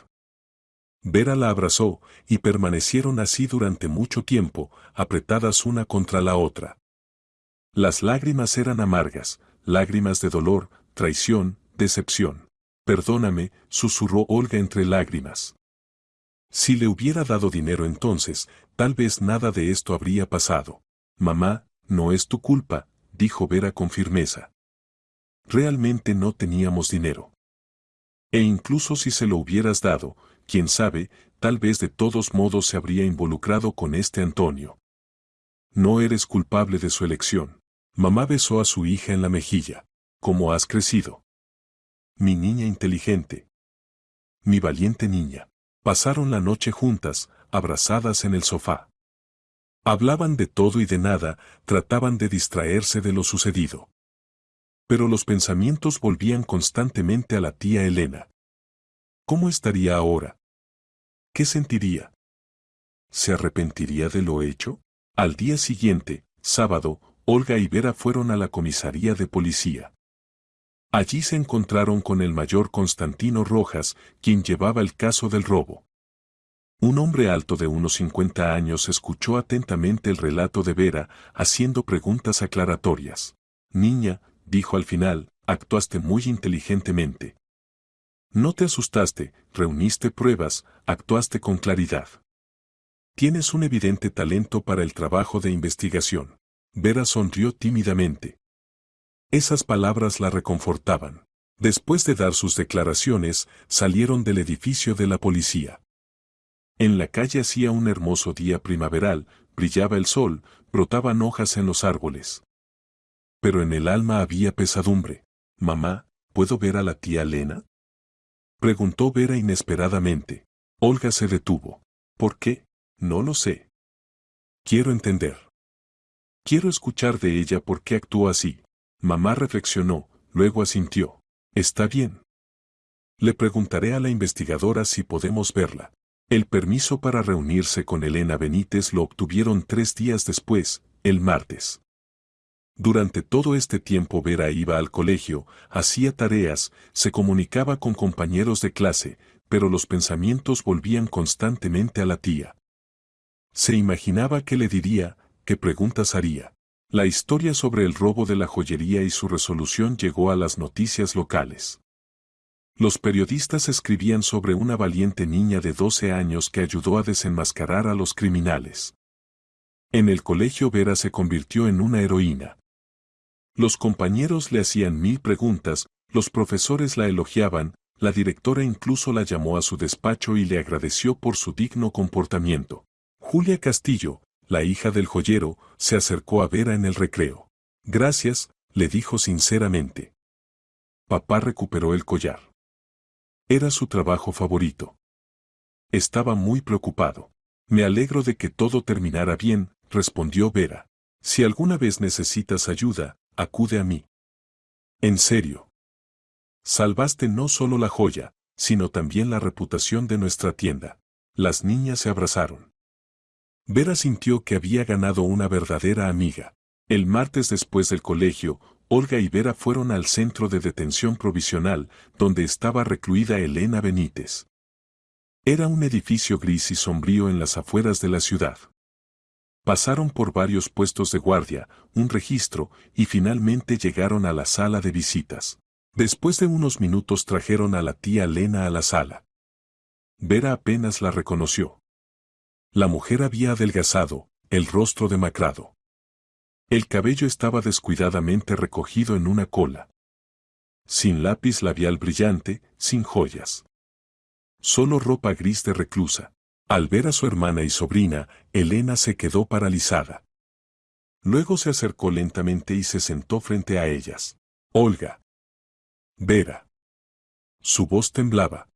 Vera la abrazó, y permanecieron así durante mucho tiempo, apretadas una contra la otra. Las lágrimas eran amargas, lágrimas de dolor, traición, decepción. Perdóname, susurró Olga entre lágrimas. Si le hubiera dado dinero entonces, tal vez nada de esto habría pasado. Mamá, no es tu culpa, dijo Vera con firmeza. Realmente no teníamos dinero. E incluso si se lo hubieras dado, quién sabe, tal vez de todos modos se habría involucrado con este Antonio. No eres culpable de su elección. Mamá besó a su hija en la mejilla. ¿Cómo has crecido? Mi niña inteligente. Mi valiente niña. Pasaron la noche juntas, abrazadas en el sofá. Hablaban de todo y de nada, trataban de distraerse de lo sucedido. Pero los pensamientos volvían constantemente a la tía Elena. ¿Cómo estaría ahora? ¿Qué sentiría? ¿Se arrepentiría de lo hecho? Al día siguiente, sábado, Olga y Vera fueron a la comisaría de policía. Allí se encontraron con el mayor Constantino Rojas, quien llevaba el caso del robo. Un hombre alto de unos 50 años escuchó atentamente el relato de Vera, haciendo preguntas aclaratorias. Niña, dijo al final, actuaste muy inteligentemente. No te asustaste, reuniste pruebas, actuaste con claridad. Tienes un evidente talento para el trabajo de investigación. Vera sonrió tímidamente. Esas palabras la reconfortaban. Después de dar sus declaraciones, salieron del edificio de la policía. En la calle hacía un hermoso día primaveral, brillaba el sol, brotaban hojas en los árboles. Pero en el alma había pesadumbre. Mamá, ¿puedo ver a la tía Elena? Preguntó Vera inesperadamente. Olga se detuvo. ¿Por qué? No lo sé. Quiero entender. Quiero escuchar de ella por qué actúa así. Mamá reflexionó, luego asintió. Está bien. Le preguntaré a la investigadora si podemos verla. El permiso para reunirse con Elena Benítez lo obtuvieron 3 días después, el martes. Durante todo este tiempo Vera iba al colegio, hacía tareas, se comunicaba con compañeros de clase, pero los pensamientos volvían constantemente a la tía. Se imaginaba qué le diría, qué preguntas haría. La historia sobre el robo de la joyería y su resolución llegó a las noticias locales. Los periodistas escribían sobre una valiente niña de 12 años que ayudó a desenmascarar a los criminales. En el colegio Vera se convirtió en una heroína. Los compañeros le hacían 1000 preguntas, los profesores la elogiaban, la directora incluso la llamó a su despacho y le agradeció por su digno comportamiento. Julia Castillo, la hija del joyero, se acercó a Vera en el recreo. Gracias, le dijo sinceramente. Papá recuperó el collar. Era su trabajo favorito. Estaba muy preocupado. Me alegro de que todo terminara bien, respondió Vera. Si alguna vez necesitas ayuda, acude a mí. En serio. Salvaste no solo la joya, sino también la reputación de nuestra tienda. Las niñas se abrazaron. Vera sintió que había ganado una verdadera amiga. El martes después del colegio, Olga y Vera fueron al centro de detención provisional, donde estaba recluida Elena Benítez. Era un edificio gris y sombrío en las afueras de la ciudad. Pasaron por varios puestos de guardia, un registro, y finalmente llegaron a la sala de visitas. Después de unos minutos trajeron a la tía Elena a la sala. Vera apenas la reconoció. La mujer había adelgazado, el rostro demacrado. El cabello estaba descuidadamente recogido en una cola. sin lápiz labial brillante, sin joyas. Solo ropa gris de reclusa. Al ver a su hermana y sobrina, Elena se quedó paralizada. Luego se acercó lentamente y se sentó frente a ellas. Olga. Vera. Su voz temblaba.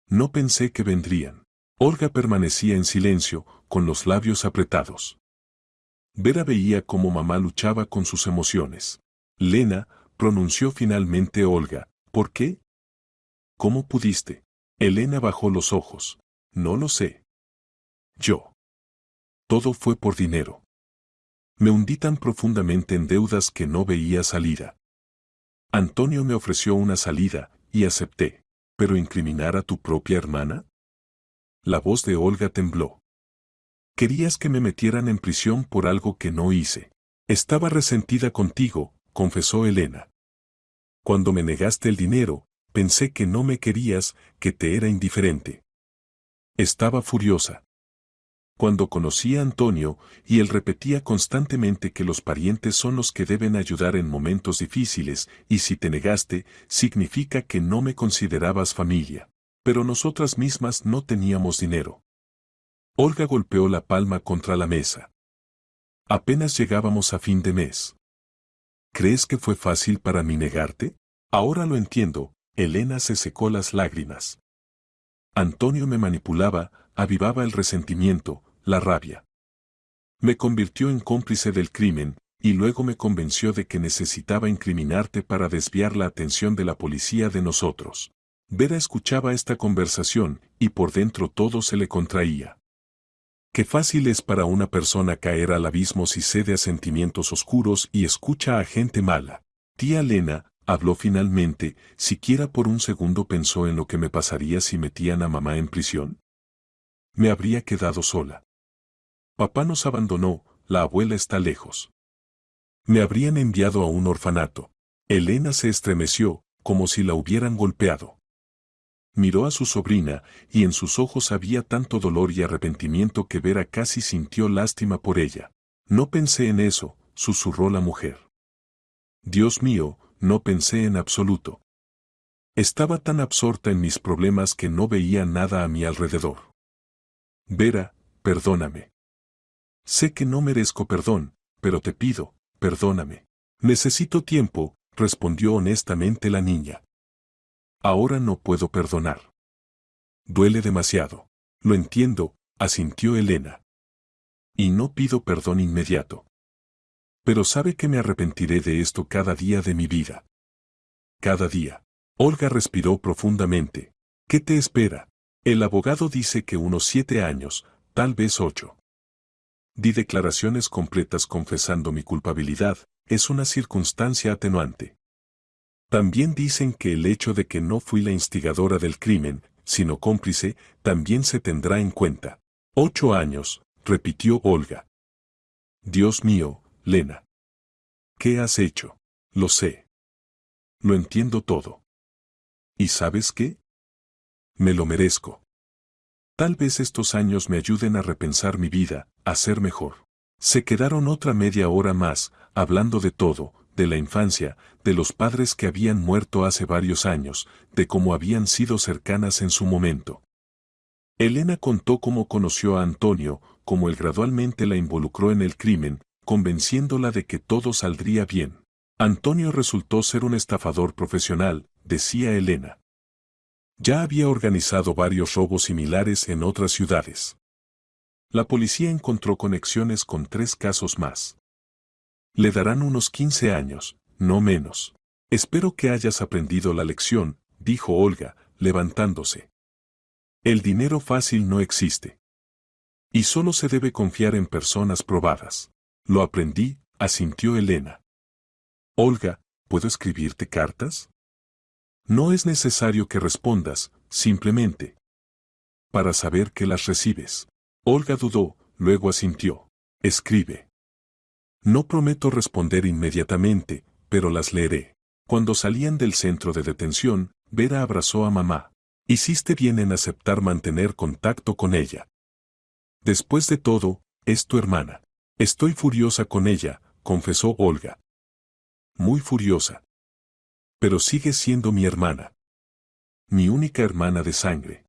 No pensé que vendrían. Olga permanecía en silencio, con los labios apretados. Vera veía cómo mamá luchaba con sus emociones. Lena, pronunció finalmente Olga. ¿Por qué? ¿Cómo pudiste? Elena bajó los ojos. No lo sé. Yo. Todo fue por dinero. Me hundí tan profundamente en deudas que no veía salida. Antonio me ofreció una salida, y acepté. ¿Pero incriminar a tu propia hermana? La voz de Olga tembló. Querías que me metieran en prisión por algo que no hice. Estaba resentida contigo, confesó Elena. Cuando me negaste el dinero, pensé que no me querías, que te era indiferente. Estaba furiosa. Cuando conocí a Antonio, y él repetía constantemente que los parientes son los que deben ayudar en momentos difíciles, y si te negaste, significa que no me considerabas familia. Pero nosotras mismas no teníamos dinero. Olga golpeó la palma contra la mesa. Apenas llegábamos a fin de mes. ¿Crees que fue fácil para mí negarte? Ahora lo entiendo. Elena se secó las lágrimas. Antonio me manipulaba, avivaba el resentimiento, la rabia. Me convirtió en cómplice del crimen, y luego me convenció de que necesitaba incriminarte para desviar la atención de la policía de nosotros. Vera escuchaba esta conversación, y por dentro todo se le contraía. Qué fácil es para una persona caer al abismo si cede a sentimientos oscuros y escucha a gente mala. Tía Lena, habló finalmente, siquiera por un segundo pensó en lo que me pasaría si metían a mamá en prisión. Me habría quedado sola. Papá nos abandonó, la abuela está lejos. Me habrían enviado a un orfanato. Elena se estremeció, como si la hubieran golpeado. Miró a su sobrina, y en sus ojos había tanto dolor y arrepentimiento que Vera casi sintió lástima por ella. No pensé en eso, susurró la mujer. Dios mío, no pensé en absoluto. Estaba tan absorta en mis problemas que no veía nada a mi alrededor. Vera, perdóname. Sé que no merezco perdón, pero te pido, perdóname. Necesito tiempo, respondió honestamente la niña. Ahora no puedo perdonar. Duele demasiado. Lo entiendo, asintió Elena. Y no pido perdón inmediato. Pero sabe que me arrepentiré de esto cada día de mi vida. Cada día. Olga respiró profundamente. ¿Qué te espera? El abogado dice que unos 7 años, tal vez 8. Di declaraciones completas confesando mi culpabilidad, es una circunstancia atenuante. También dicen que el hecho de que no fui la instigadora del crimen, sino cómplice, también se tendrá en cuenta. 8 años, repitió Olga. Dios mío, Lena. ¿Qué has hecho? Lo sé. Lo entiendo todo. ¿Y sabes qué? Me lo merezco. Tal vez estos años me ayuden a repensar mi vida, a ser mejor. Se quedaron otra media hora más, hablando de todo, de la infancia, de los padres que habían muerto hace varios años, de cómo habían sido cercanas en su momento. Elena contó cómo conoció a Antonio, cómo él gradualmente la involucró en el crimen, convenciéndola de que todo saldría bien. Antonio resultó ser un estafador profesional, decía Elena. Ya había organizado varios robos similares en otras ciudades. La policía encontró conexiones con 3 casos más. Le darán unos 15 años, no menos. Espero que hayas aprendido la lección, dijo Olga, levantándose. El dinero fácil no existe. Y solo se debe confiar en personas probadas. Lo aprendí, asintió Elena. Olga, ¿puedo escribirte cartas? No es necesario que respondas, simplemente. Para saber que las recibes. Olga dudó, luego asintió. Escribe. No prometo responder inmediatamente, pero las leeré. Cuando salían del centro de detención, Vera abrazó a mamá. Hiciste bien en aceptar mantener contacto con ella. Después de todo, es tu hermana. Estoy furiosa con ella, confesó Olga. Muy furiosa. Pero sigue siendo mi hermana. Mi única hermana de sangre.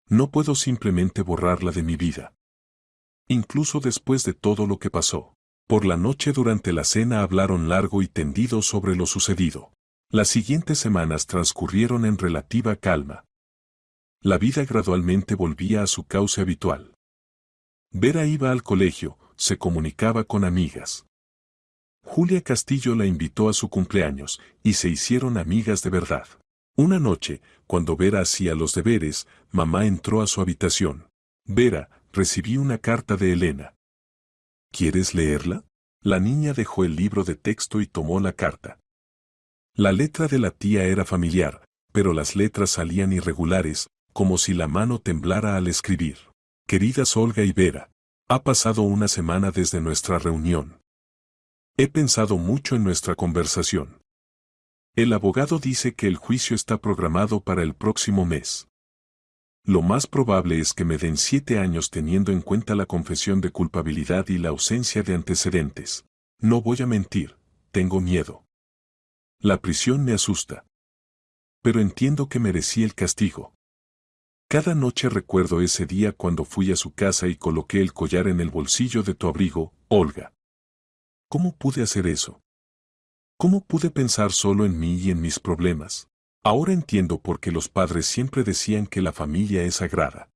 No puedo simplemente borrarla de mi vida. Incluso después de todo lo que pasó. Por la noche durante la cena hablaron largo y tendido sobre lo sucedido. Las siguientes semanas transcurrieron en relativa calma. La vida gradualmente volvía a su cauce habitual. Vera iba al colegio, se comunicaba con amigas. Julia Castillo la invitó a su cumpleaños, y se hicieron amigas de verdad. Una noche, cuando Vera hacía los deberes, mamá entró a su habitación. Vera, recibí una carta de Elena. ¿Quieres leerla? La niña dejó el libro de texto y tomó la carta. La letra de la tía era familiar, pero las letras salían irregulares, como si la mano temblara al escribir. Queridas Olga y Vera, ha pasado una semana desde nuestra reunión. He pensado mucho en nuestra conversación. El abogado dice que el juicio está programado para el próximo mes. Lo más probable es que me den 7 años teniendo en cuenta la confesión de culpabilidad y la ausencia de antecedentes. No voy a mentir, tengo miedo. La prisión me asusta. Pero entiendo que merecí el castigo. Cada noche recuerdo ese día cuando fui a su casa y coloqué el collar en el bolsillo de tu abrigo, Olga. ¿Cómo pude hacer eso? ¿Cómo pude pensar solo en mí y en mis problemas? Ahora entiendo por qué los padres siempre decían que la familia es sagrada.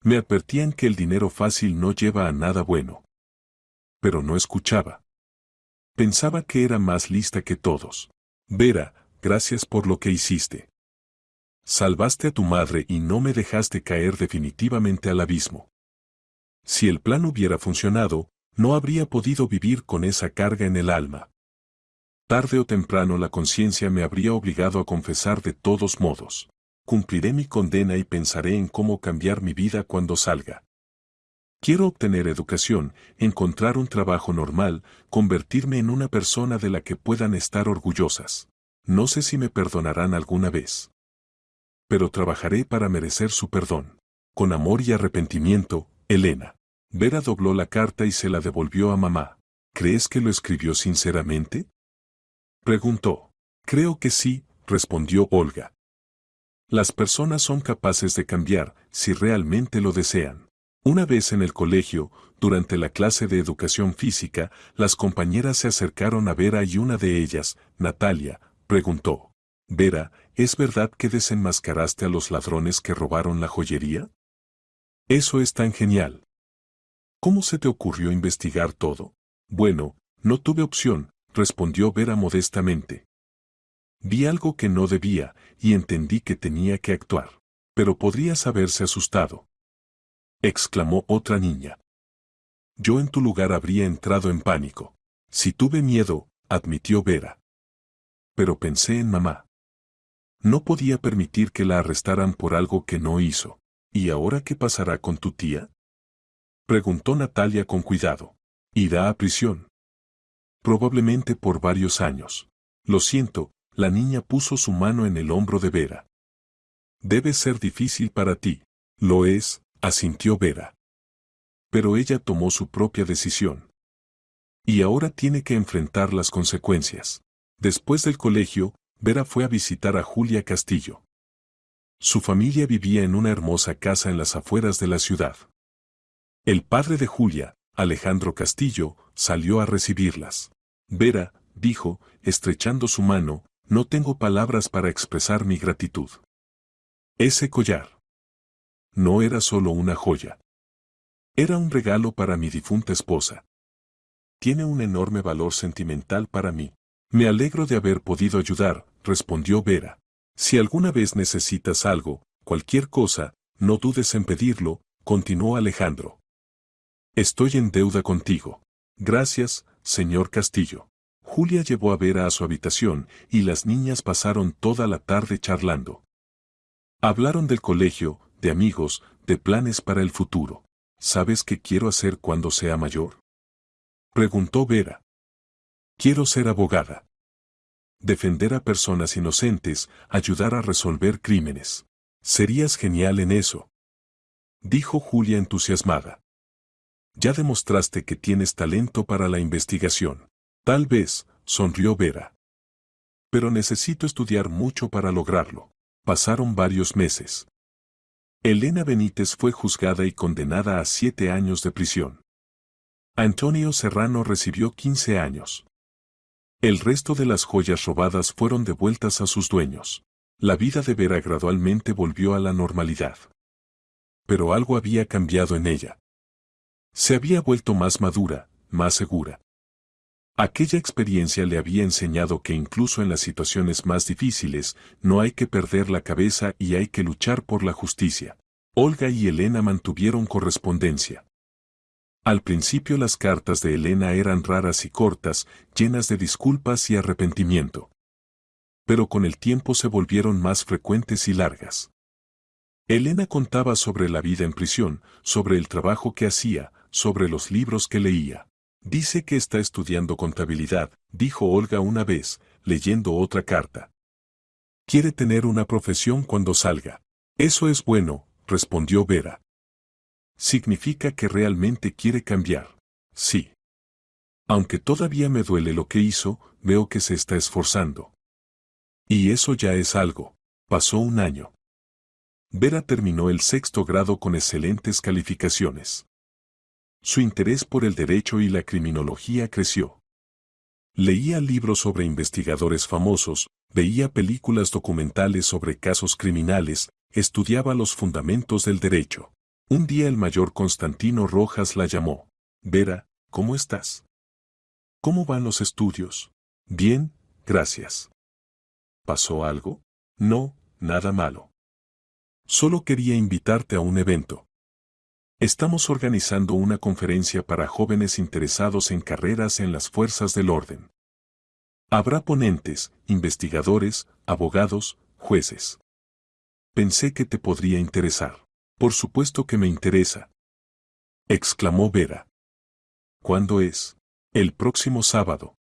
Me advertían que el dinero fácil no lleva a nada bueno. Pero no escuchaba. Pensaba que era más lista que todos. Vera, gracias por lo que hiciste. Salvaste a tu madre y no me dejaste caer definitivamente al abismo. Si el plan hubiera funcionado, no habría podido vivir con esa carga en el alma. Tarde o temprano la conciencia me habría obligado a confesar de todos modos. Cumpliré mi condena y pensaré en cómo cambiar mi vida cuando salga. Quiero obtener educación, encontrar un trabajo normal, convertirme en una persona de la que puedan estar orgullosas. No sé si me perdonarán alguna vez. Pero trabajaré para merecer su perdón. Con amor y arrepentimiento, Elena. Vera dobló la carta y se la devolvió a mamá. ¿Crees que lo escribió sinceramente? Preguntó. Creo que sí, respondió Olga. Las personas son capaces de cambiar si realmente lo desean. Una vez en el colegio, durante la clase de educación física, las compañeras se acercaron a Vera y una de ellas, Natalia, preguntó. Vera, ¿es verdad que desenmascaraste a los ladrones que robaron la joyería? Eso es tan genial. ¿Cómo se te ocurrió investigar todo? Bueno, no tuve opción, respondió Vera modestamente. Vi algo que no debía, y entendí que tenía que actuar. Pero podrías haberse asustado. Exclamó otra niña. Yo en tu lugar habría entrado en pánico. Si tuve miedo, admitió Vera. Pero pensé en mamá. No podía permitir que la arrestaran por algo que no hizo. ¿Y ahora qué pasará con tu tía? Preguntó Natalia con cuidado. Irá a prisión. Probablemente por varios años. Lo siento, la niña puso su mano en el hombro de Vera. Debe ser difícil para ti. Lo es, asintió Vera. Pero ella tomó su propia decisión. Y ahora tiene que enfrentar las consecuencias. Después del colegio, Vera fue a visitar a Julia Castillo. Su familia vivía en una hermosa casa en las afueras de la ciudad. El padre de Julia, Alejandro Castillo, salió a recibirlas. Vera, dijo, estrechando su mano, no tengo palabras para expresar mi gratitud. Ese collar. No era solo una joya. Era un regalo para mi difunta esposa. Tiene un enorme valor sentimental para mí. Me alegro de haber podido ayudar, respondió Vera. Si alguna vez necesitas algo, cualquier cosa, no dudes en pedirlo, continuó Alejandro. Estoy en deuda contigo. Gracias, señor Castillo. Julia llevó a Vera a su habitación y las niñas pasaron toda la tarde charlando. Hablaron del colegio, de amigos, de planes para el futuro. ¿Sabes qué quiero hacer cuando sea mayor? Preguntó Vera. Quiero ser abogada. Defender a personas inocentes, ayudar a resolver crímenes. Serías genial en eso. Dijo Julia entusiasmada. Ya demostraste que tienes talento para la investigación. Tal vez, sonrió Vera. Pero necesito estudiar mucho para lograrlo. Pasaron varios meses. Elena Benítez fue juzgada y condenada a 7 años de prisión. Antonio Serrano recibió 15 años. El resto de las joyas robadas fueron devueltas a sus dueños. La vida de Vera gradualmente volvió a la normalidad. Pero algo había cambiado en ella. Se había vuelto más madura, más segura. Aquella experiencia le había enseñado que incluso en las situaciones más difíciles, no hay que perder la cabeza y hay que luchar por la justicia. Olga y Elena mantuvieron correspondencia. Al principio las cartas de Elena eran raras y cortas, llenas de disculpas y arrepentimiento. Pero con el tiempo se volvieron más frecuentes y largas. Elena contaba sobre la vida en prisión, sobre el trabajo que hacía, sobre los libros que leía. Dice que está estudiando contabilidad, dijo Olga una vez, leyendo otra carta. Quiere tener una profesión cuando salga. Eso es bueno, respondió Vera. Significa que realmente quiere cambiar. Sí. Aunque todavía me duele lo que hizo, veo que se está esforzando. Y eso ya es algo. Pasó un año. Vera terminó el 6º grado con excelentes calificaciones. Su interés por el derecho y la criminología creció. Leía libros sobre investigadores famosos, veía películas documentales sobre casos criminales, estudiaba los fundamentos del derecho. Un día el mayor Constantino Rojas la llamó. Vera, ¿cómo estás? ¿Cómo van los estudios? Bien, gracias. ¿Pasó algo? No, nada malo. Solo quería invitarte a un evento. Estamos organizando una conferencia para jóvenes interesados en carreras en las fuerzas del orden. Habrá ponentes, investigadores, abogados, jueces. Pensé que te podría interesar. Por supuesto que me interesa, exclamó Vera. ¿Cuándo es? El próximo sábado.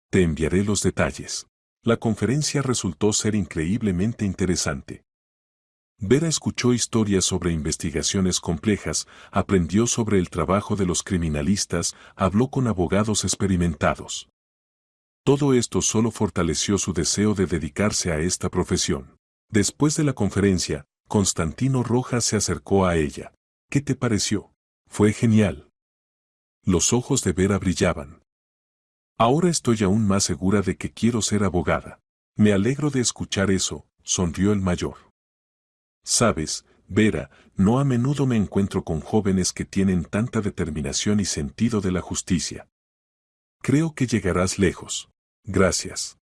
Te enviaré los detalles. La conferencia resultó ser increíblemente interesante. Vera escuchó historias sobre investigaciones complejas, aprendió sobre el trabajo de los criminalistas, habló con abogados experimentados. Todo esto solo fortaleció su deseo de dedicarse a esta profesión. Después de la conferencia, Constantino Rojas se acercó a ella. ¿Qué te pareció? Fue genial. Los ojos de Vera brillaban. Ahora estoy aún más segura de que quiero ser abogada. Me alegro de escuchar eso, sonrió el mayor. Sabes, Vera, no a menudo me encuentro con jóvenes que tienen tanta determinación y sentido de la justicia. Creo que llegarás lejos. Gracias.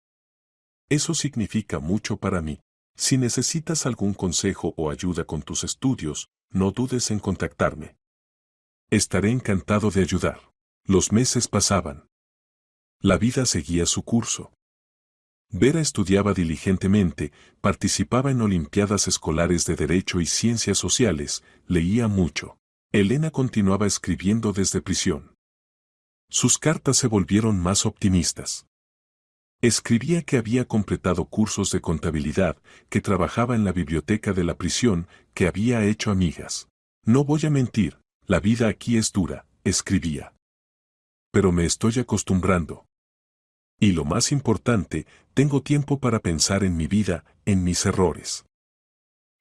Eso significa mucho para mí. Si necesitas algún consejo o ayuda con tus estudios, no dudes en contactarme. Estaré encantado de ayudar. Los meses pasaban. La vida seguía su curso. Vera estudiaba diligentemente, participaba en olimpiadas escolares de Derecho y Ciencias Sociales, leía mucho. Elena continuaba escribiendo desde prisión. Sus cartas se volvieron más optimistas. Escribía que había completado cursos de contabilidad, que trabajaba en la biblioteca de la prisión, que había hecho amigas. No voy a mentir, la vida aquí es dura, escribía. Pero me estoy acostumbrando. Y lo más importante, tengo tiempo para pensar en mi vida, en mis errores.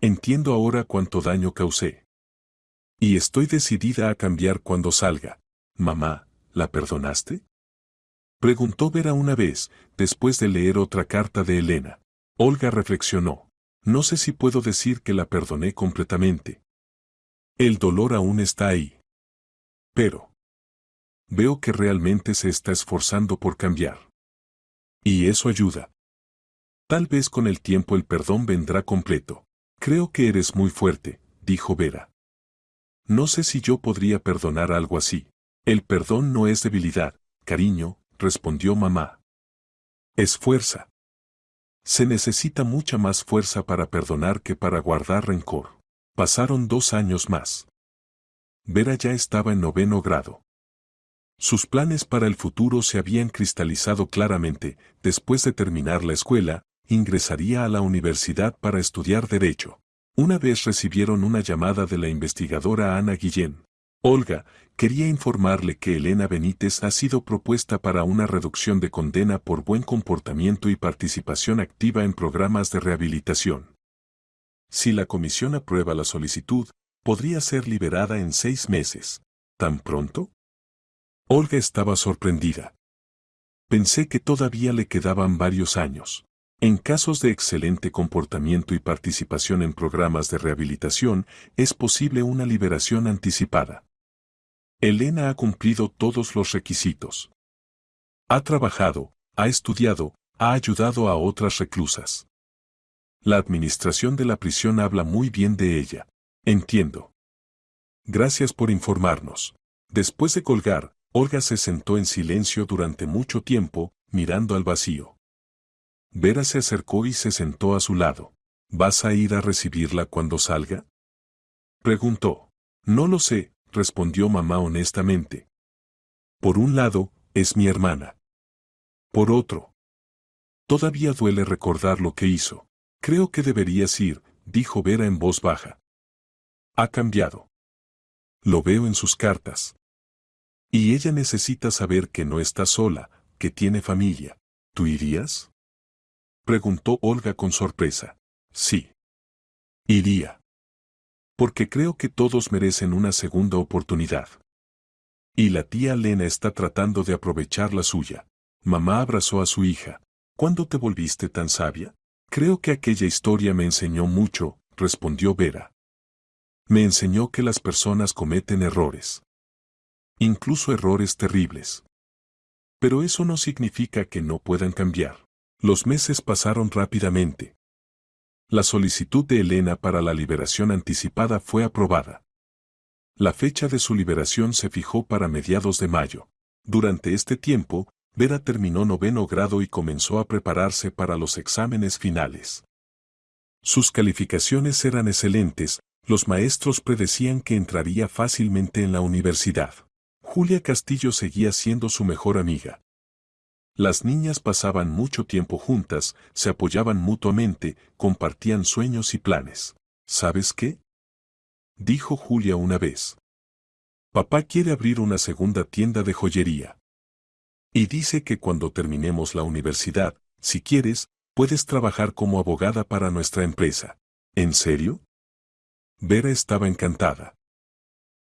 Entiendo ahora cuánto daño causé. Y estoy decidida a cambiar cuando salga. Mamá, ¿la perdonaste? Preguntó Vera una vez, después de leer otra carta de Elena. Olga reflexionó. No sé si puedo decir que la perdoné completamente. El dolor aún está ahí. Pero veo que realmente se está esforzando por cambiar. Y eso ayuda. Tal vez con el tiempo el perdón vendrá completo. Creo que eres muy fuerte, dijo Vera. No sé si yo podría perdonar algo así. El perdón no es debilidad, cariño, respondió mamá. Es fuerza. Se necesita mucha más fuerza para perdonar que para guardar rencor. Pasaron 2 años más. Vera ya estaba en 9º grado. Sus planes para el futuro se habían cristalizado claramente. Después de terminar la escuela, ingresaría a la universidad para estudiar Derecho. Una vez recibieron una llamada de la investigadora Ana Guillén. Olga, quería informarle que Elena Benítez ha sido propuesta para una reducción de condena por buen comportamiento y participación activa en programas de rehabilitación. Si la comisión aprueba la solicitud, podría ser liberada en 6 meses. ¿Tan pronto? Olga estaba sorprendida. Pensé que todavía le quedaban varios años. En casos de excelente comportamiento y participación en programas de rehabilitación, es posible una liberación anticipada. Elena ha cumplido todos los requisitos. Ha trabajado, ha estudiado, ha ayudado a otras reclusas. La administración de la prisión habla muy bien de ella. Entiendo. Gracias por informarnos. Después de colgar, Olga se sentó en silencio durante mucho tiempo, mirando al vacío. Vera se acercó y se sentó a su lado. ¿Vas a ir a recibirla cuando salga? Preguntó. No lo sé, respondió mamá honestamente. Por un lado, es mi hermana. Por otro, todavía duele recordar lo que hizo. Creo que deberías ir, dijo Vera en voz baja. Ha cambiado. Lo veo en sus cartas. Y ella necesita saber que no está sola, que tiene familia. ¿Tú irías? Preguntó Olga con sorpresa. Sí. Iría. Porque creo que todos merecen una segunda oportunidad. Y la tía Lena está tratando de aprovechar la suya. Mamá abrazó a su hija. ¿Cuándo te volviste tan sabia? Creo que aquella historia me enseñó mucho, respondió Vera. Me enseñó que las personas cometen errores. Incluso errores terribles. Pero eso no significa que no puedan cambiar. Los meses pasaron rápidamente. La solicitud de Elena para la liberación anticipada fue aprobada. La fecha de su liberación se fijó para mediados de mayo. Durante este tiempo, Vera terminó 9º grado y comenzó a prepararse para los exámenes finales. Sus calificaciones eran excelentes, los maestros predecían que entraría fácilmente en la universidad. Julia Castillo seguía siendo su mejor amiga. Las niñas pasaban mucho tiempo juntas, se apoyaban mutuamente, compartían sueños y planes. ¿Sabes qué? Dijo Julia una vez. Papá quiere abrir una segunda tienda de joyería. Y dice que cuando terminemos la universidad, si quieres, puedes trabajar como abogada para nuestra empresa. ¿En serio? Vera estaba encantada.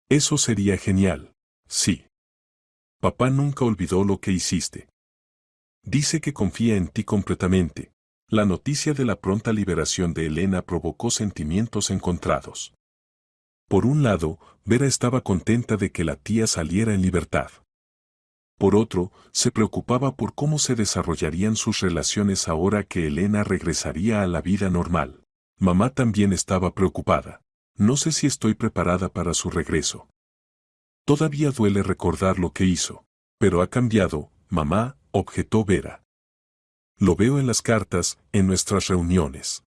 Eso sería genial. Sí. Papá nunca olvidó lo que hiciste. Dice que confía en ti completamente. La noticia de la pronta liberación de Elena provocó sentimientos encontrados. Por un lado, Vera estaba contenta de que la tía saliera en libertad. Por otro, se preocupaba por cómo se desarrollarían sus relaciones ahora que Elena regresaría a la vida normal. Mamá también estaba preocupada. No sé si estoy preparada para su regreso. Todavía duele recordar lo que hizo. Pero ha cambiado, mamá, objetó Vera. Lo veo en las cartas, en nuestras reuniones.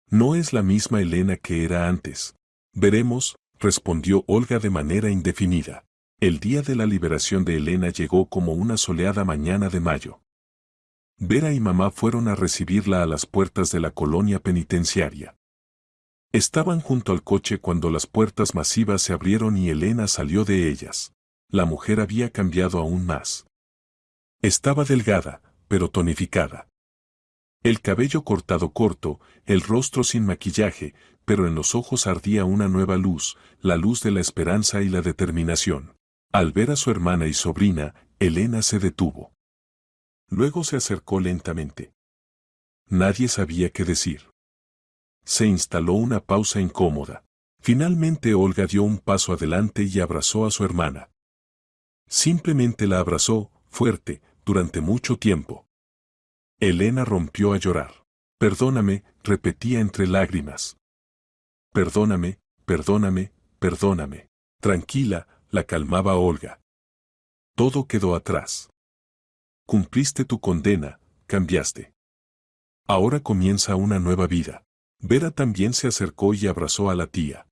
No es la misma Elena que era antes. Veremos, respondió Olga de manera indefinida. El día de la liberación de Elena llegó como una soleada mañana de mayo. Vera y mamá fueron a recibirla a las puertas de la colonia penitenciaria. Estaban junto al coche cuando las puertas masivas se abrieron y Elena salió de ellas. La mujer había cambiado aún más. Estaba delgada, pero tonificada. El cabello cortado corto, el rostro sin maquillaje, pero en los ojos ardía una nueva luz, la luz de la esperanza y la determinación. Al ver a su hermana y sobrina, Elena se detuvo. Luego se acercó lentamente. Nadie sabía qué decir. Se instaló una pausa incómoda. Finalmente Olga dio un paso adelante y abrazó a su hermana. Simplemente la abrazó, fuerte, durante mucho tiempo. Elena rompió a llorar. Perdóname, repetía entre lágrimas. Perdóname, perdóname, perdóname. Tranquila, la calmaba Olga. Todo quedó atrás. Cumpliste tu condena, cambiaste. Ahora comienza una nueva vida. Vera también se acercó y abrazó a la tía.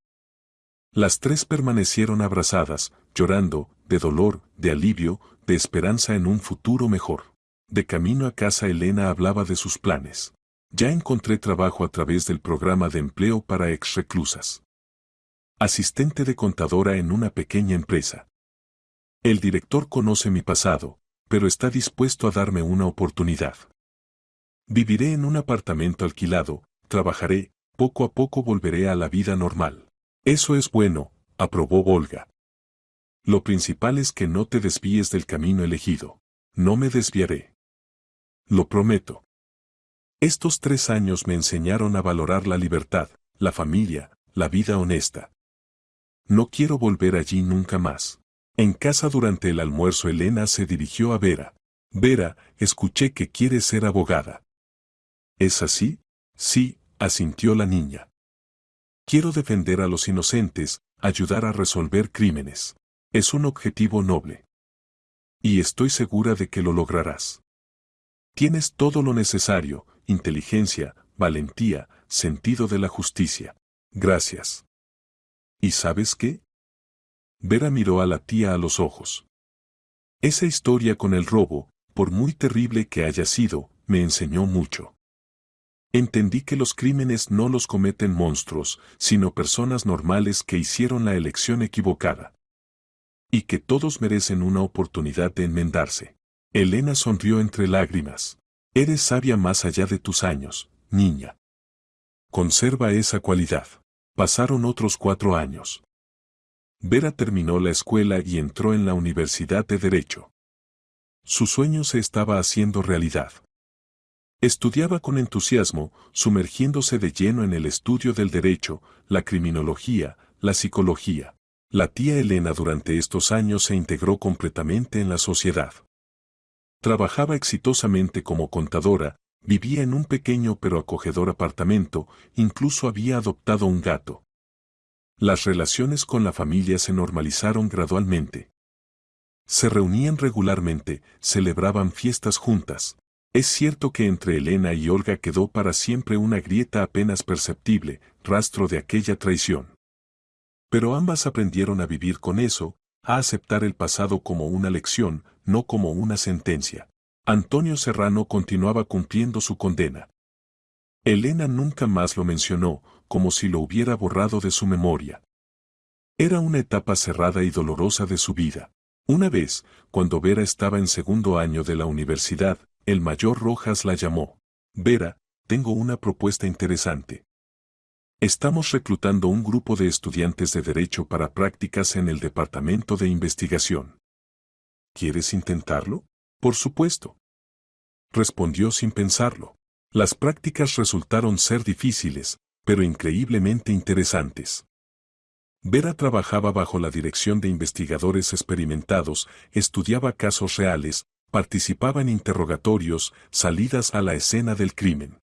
Las tres permanecieron abrazadas, llorando, de dolor, de alivio, de esperanza en un futuro mejor. De camino a casa Elena hablaba de sus planes. Ya encontré trabajo a través del programa de empleo para exreclusas. asistente de contadora en una pequeña empresa. El director conoce mi pasado, pero está dispuesto a darme una oportunidad. Viviré en un apartamento alquilado, trabajaré, poco a poco volveré a la vida normal. Eso es bueno, aprobó Olga. Lo principal es que no te desvíes del camino elegido. No me desviaré. Lo prometo. Estos 3 años me enseñaron a valorar la libertad, la familia, la vida honesta. No quiero volver allí nunca más. En casa durante el almuerzo Elena se dirigió a Vera. Vera, escuché que quieres ser abogada. ¿Es así? Sí, asintió la niña. Quiero defender a los inocentes, ayudar a resolver crímenes. Es un objetivo noble. Y estoy segura de que lo lograrás. Tienes todo lo necesario, inteligencia, valentía, sentido de la justicia. Gracias. ¿Y sabes qué? Vera miró a la tía a los ojos. Esa historia con el robo, por muy terrible que haya sido, me enseñó mucho. Entendí que los crímenes no los cometen monstruos, sino personas normales que hicieron la elección equivocada. Y que todos merecen una oportunidad de enmendarse. Elena sonrió entre lágrimas. Eres sabia más allá de tus años, niña. Conserva esa cualidad. Pasaron otros 4 años. Vera terminó la escuela y entró en la Universidad de Derecho. Su sueño se estaba haciendo realidad. Estudiaba con entusiasmo, sumergiéndose de lleno en el estudio del derecho, la criminología, la psicología. La tía Elena durante estos años se integró completamente en la sociedad. Trabajaba exitosamente como contadora, vivía en un pequeño pero acogedor apartamento, incluso había adoptado un gato. Las relaciones con la familia se normalizaron gradualmente. Se reunían regularmente, celebraban fiestas juntas. Es cierto que entre Elena y Olga quedó para siempre una grieta apenas perceptible, rastro de aquella traición. Pero ambas aprendieron a vivir con eso, a aceptar el pasado como una lección, no como una sentencia. Antonio Serrano continuaba cumpliendo su condena. Elena nunca más lo mencionó, como si lo hubiera borrado de su memoria. Era una etapa cerrada y dolorosa de su vida. Una vez, cuando Vera estaba en segundo año de la universidad, el mayor Rojas la llamó. Vera, tengo una propuesta interesante. Estamos reclutando un grupo de estudiantes de Derecho para prácticas en el Departamento de Investigación. ¿Quieres intentarlo? Por supuesto. Respondió sin pensarlo. Las prácticas resultaron ser difíciles, pero increíblemente interesantes. Vera trabajaba bajo la dirección de investigadores experimentados, estudiaba casos reales, participaba en interrogatorios, salidas a la escena del crimen.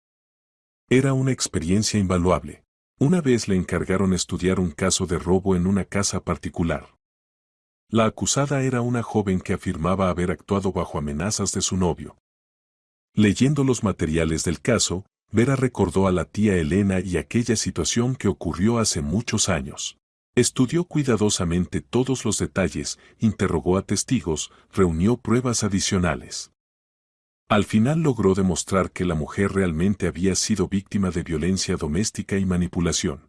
Era una experiencia invaluable. Una vez le encargaron estudiar un caso de robo en una casa particular. La acusada era una joven que afirmaba haber actuado bajo amenazas de su novio. Leyendo los materiales del caso, Vera recordó a la tía Elena y aquella situación que ocurrió hace muchos años. Estudió cuidadosamente todos los detalles, interrogó a testigos, reunió pruebas adicionales. Al final logró demostrar que la mujer realmente había sido víctima de violencia doméstica y manipulación.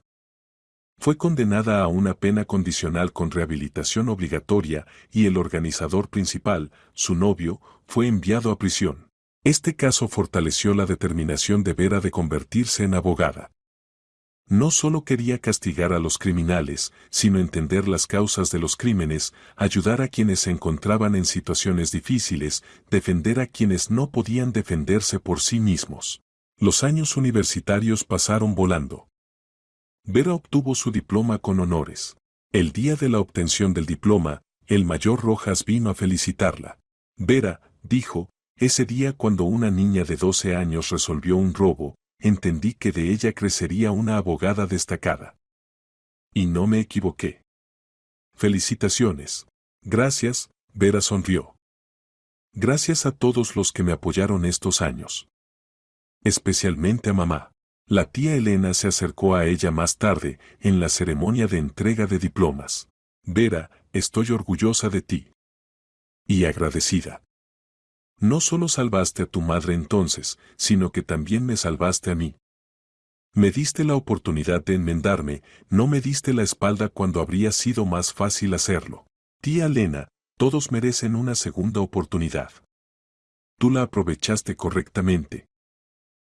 Fue condenada a una pena condicional con rehabilitación obligatoria y el organizador principal, su novio, fue enviado a prisión. Este caso fortaleció la determinación de Vera de convertirse en abogada. No solo quería castigar a los criminales, sino entender las causas de los crímenes, ayudar a quienes se encontraban en situaciones difíciles, defender a quienes no podían defenderse por sí mismos. Los años universitarios pasaron volando. Vera obtuvo su diploma con honores. El día de la obtención del diploma, el mayor Rojas vino a felicitarla. Vera, dijo, ese día cuando una niña de 12 años resolvió un robo, entendí que de ella crecería una abogada destacada. Y no me equivoqué. Felicitaciones. Gracias, Vera sonrió. Gracias a todos los que me apoyaron estos años. Especialmente a mamá. La tía Elena se acercó a ella más tarde, en la ceremonia de entrega de diplomas. Vera, estoy orgullosa de ti. Y agradecida. No solo salvaste a tu madre entonces, sino que también me salvaste a mí. Me diste la oportunidad de enmendarme, no me diste la espalda cuando habría sido más fácil hacerlo. Tía Lena, todos merecen una segunda oportunidad. Tú la aprovechaste correctamente.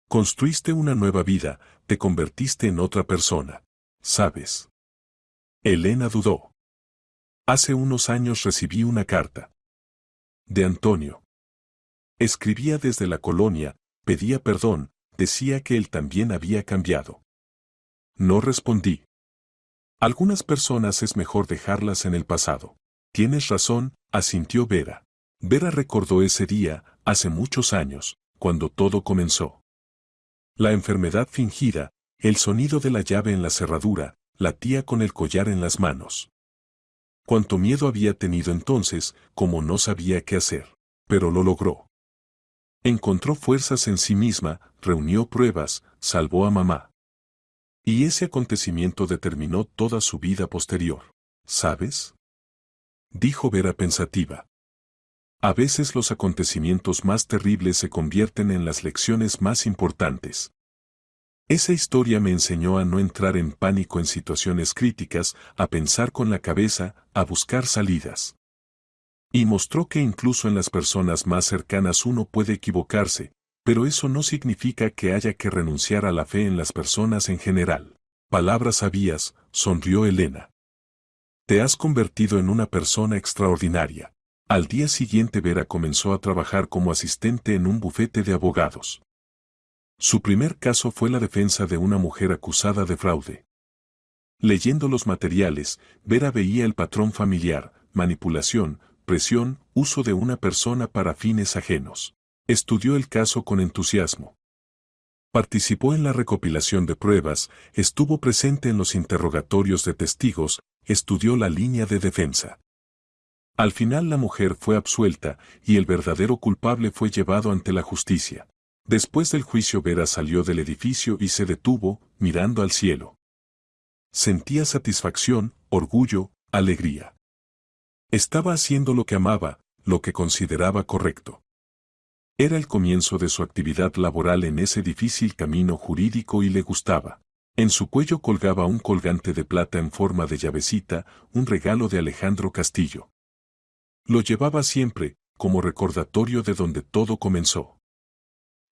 Construiste una nueva vida, te convertiste en otra persona. ¿Sabes? Elena dudó. Hace unos años recibí una carta. De Antonio. Escribía desde la colonia, pedía perdón, decía que él también había cambiado. No respondí. Algunas personas es mejor dejarlas en el pasado. Tienes razón, asintió Vera. Vera recordó ese día, hace muchos años, cuando todo comenzó. La enfermedad fingida, el sonido de la llave en la cerradura, la tía con el collar en las manos. Cuánto miedo había tenido entonces, como no sabía qué hacer. Pero lo logró. Encontró fuerzas en sí misma, reunió pruebas, salvó a mamá. Y ese acontecimiento determinó toda su vida posterior. ¿Sabes? Dijo Vera pensativa. A veces los acontecimientos más terribles se convierten en las lecciones más importantes. Esa historia me enseñó a no entrar en pánico en situaciones críticas, a pensar con la cabeza, a buscar salidas. Y mostró que incluso en las personas más cercanas uno puede equivocarse, pero eso no significa que haya que renunciar a la fe en las personas en general. Palabras sabias, sonrió Elena. Te has convertido en una persona extraordinaria. Al día siguiente Vera comenzó a trabajar como asistente en un bufete de abogados. Su primer caso fue la defensa de una mujer acusada de fraude. Leyendo los materiales, Vera veía el patrón familiar, manipulación, presión, uso de una persona para fines ajenos. Estudió el caso con entusiasmo. Participó en la recopilación de pruebas, estuvo presente en los interrogatorios de testigos, estudió la línea de defensa. Al final la mujer fue absuelta y el verdadero culpable fue llevado ante la justicia. Después del juicio Vera salió del edificio y se detuvo, mirando al cielo. Sentía satisfacción, orgullo, alegría. Estaba haciendo lo que amaba, lo que consideraba correcto. Era el comienzo de su actividad laboral en ese difícil camino jurídico y le gustaba. En su cuello colgaba un colgante de plata en forma de llavecita, un regalo de Alejandro Castillo. Lo llevaba siempre, como recordatorio de donde todo comenzó.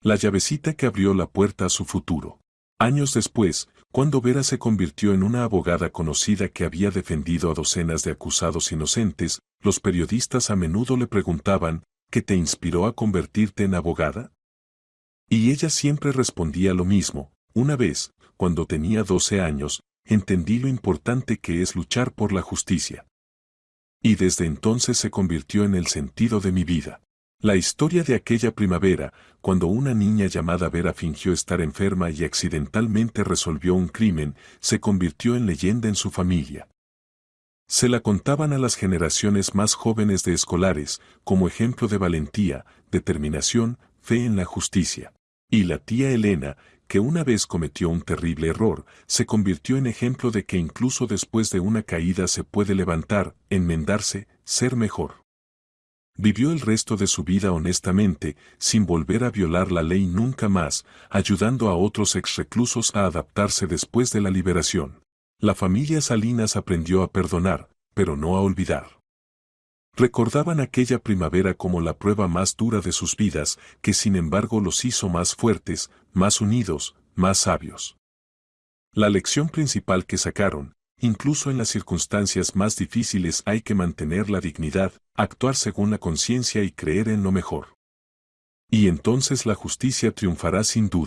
La llavecita que abrió la puerta a su futuro. Años después, cuando Vera se convirtió en una abogada conocida que había defendido a docenas de acusados inocentes, los periodistas a menudo le preguntaban, ¿qué te inspiró a convertirte en abogada? Y ella siempre respondía lo mismo. Una vez, cuando tenía 12 años, entendí lo importante que es luchar por la justicia. Y desde entonces se convirtió en el sentido de mi vida. La historia de aquella primavera, cuando una niña llamada Vera fingió estar enferma y accidentalmente resolvió un crimen, se convirtió en leyenda en su familia. Se la contaban a las generaciones más jóvenes de escolares, como ejemplo de valentía, determinación, fe en la justicia. Y la tía Elena, que una vez cometió un terrible error, se convirtió en ejemplo de que incluso después de una caída se puede levantar, enmendarse, ser mejor. Vivió el resto de su vida honestamente, sin volver a violar la ley nunca más, ayudando a otros exreclusos a adaptarse después de la liberación. La familia Salinas aprendió a perdonar, pero no a olvidar. Recordaban aquella primavera como la prueba más dura de sus vidas, que sin embargo los hizo más fuertes, más unidos, más sabios. La lección principal que sacaron: incluso en las circunstancias más difíciles hay que mantener la dignidad, actuar según la conciencia y creer en lo mejor. Y entonces la justicia triunfará sin duda.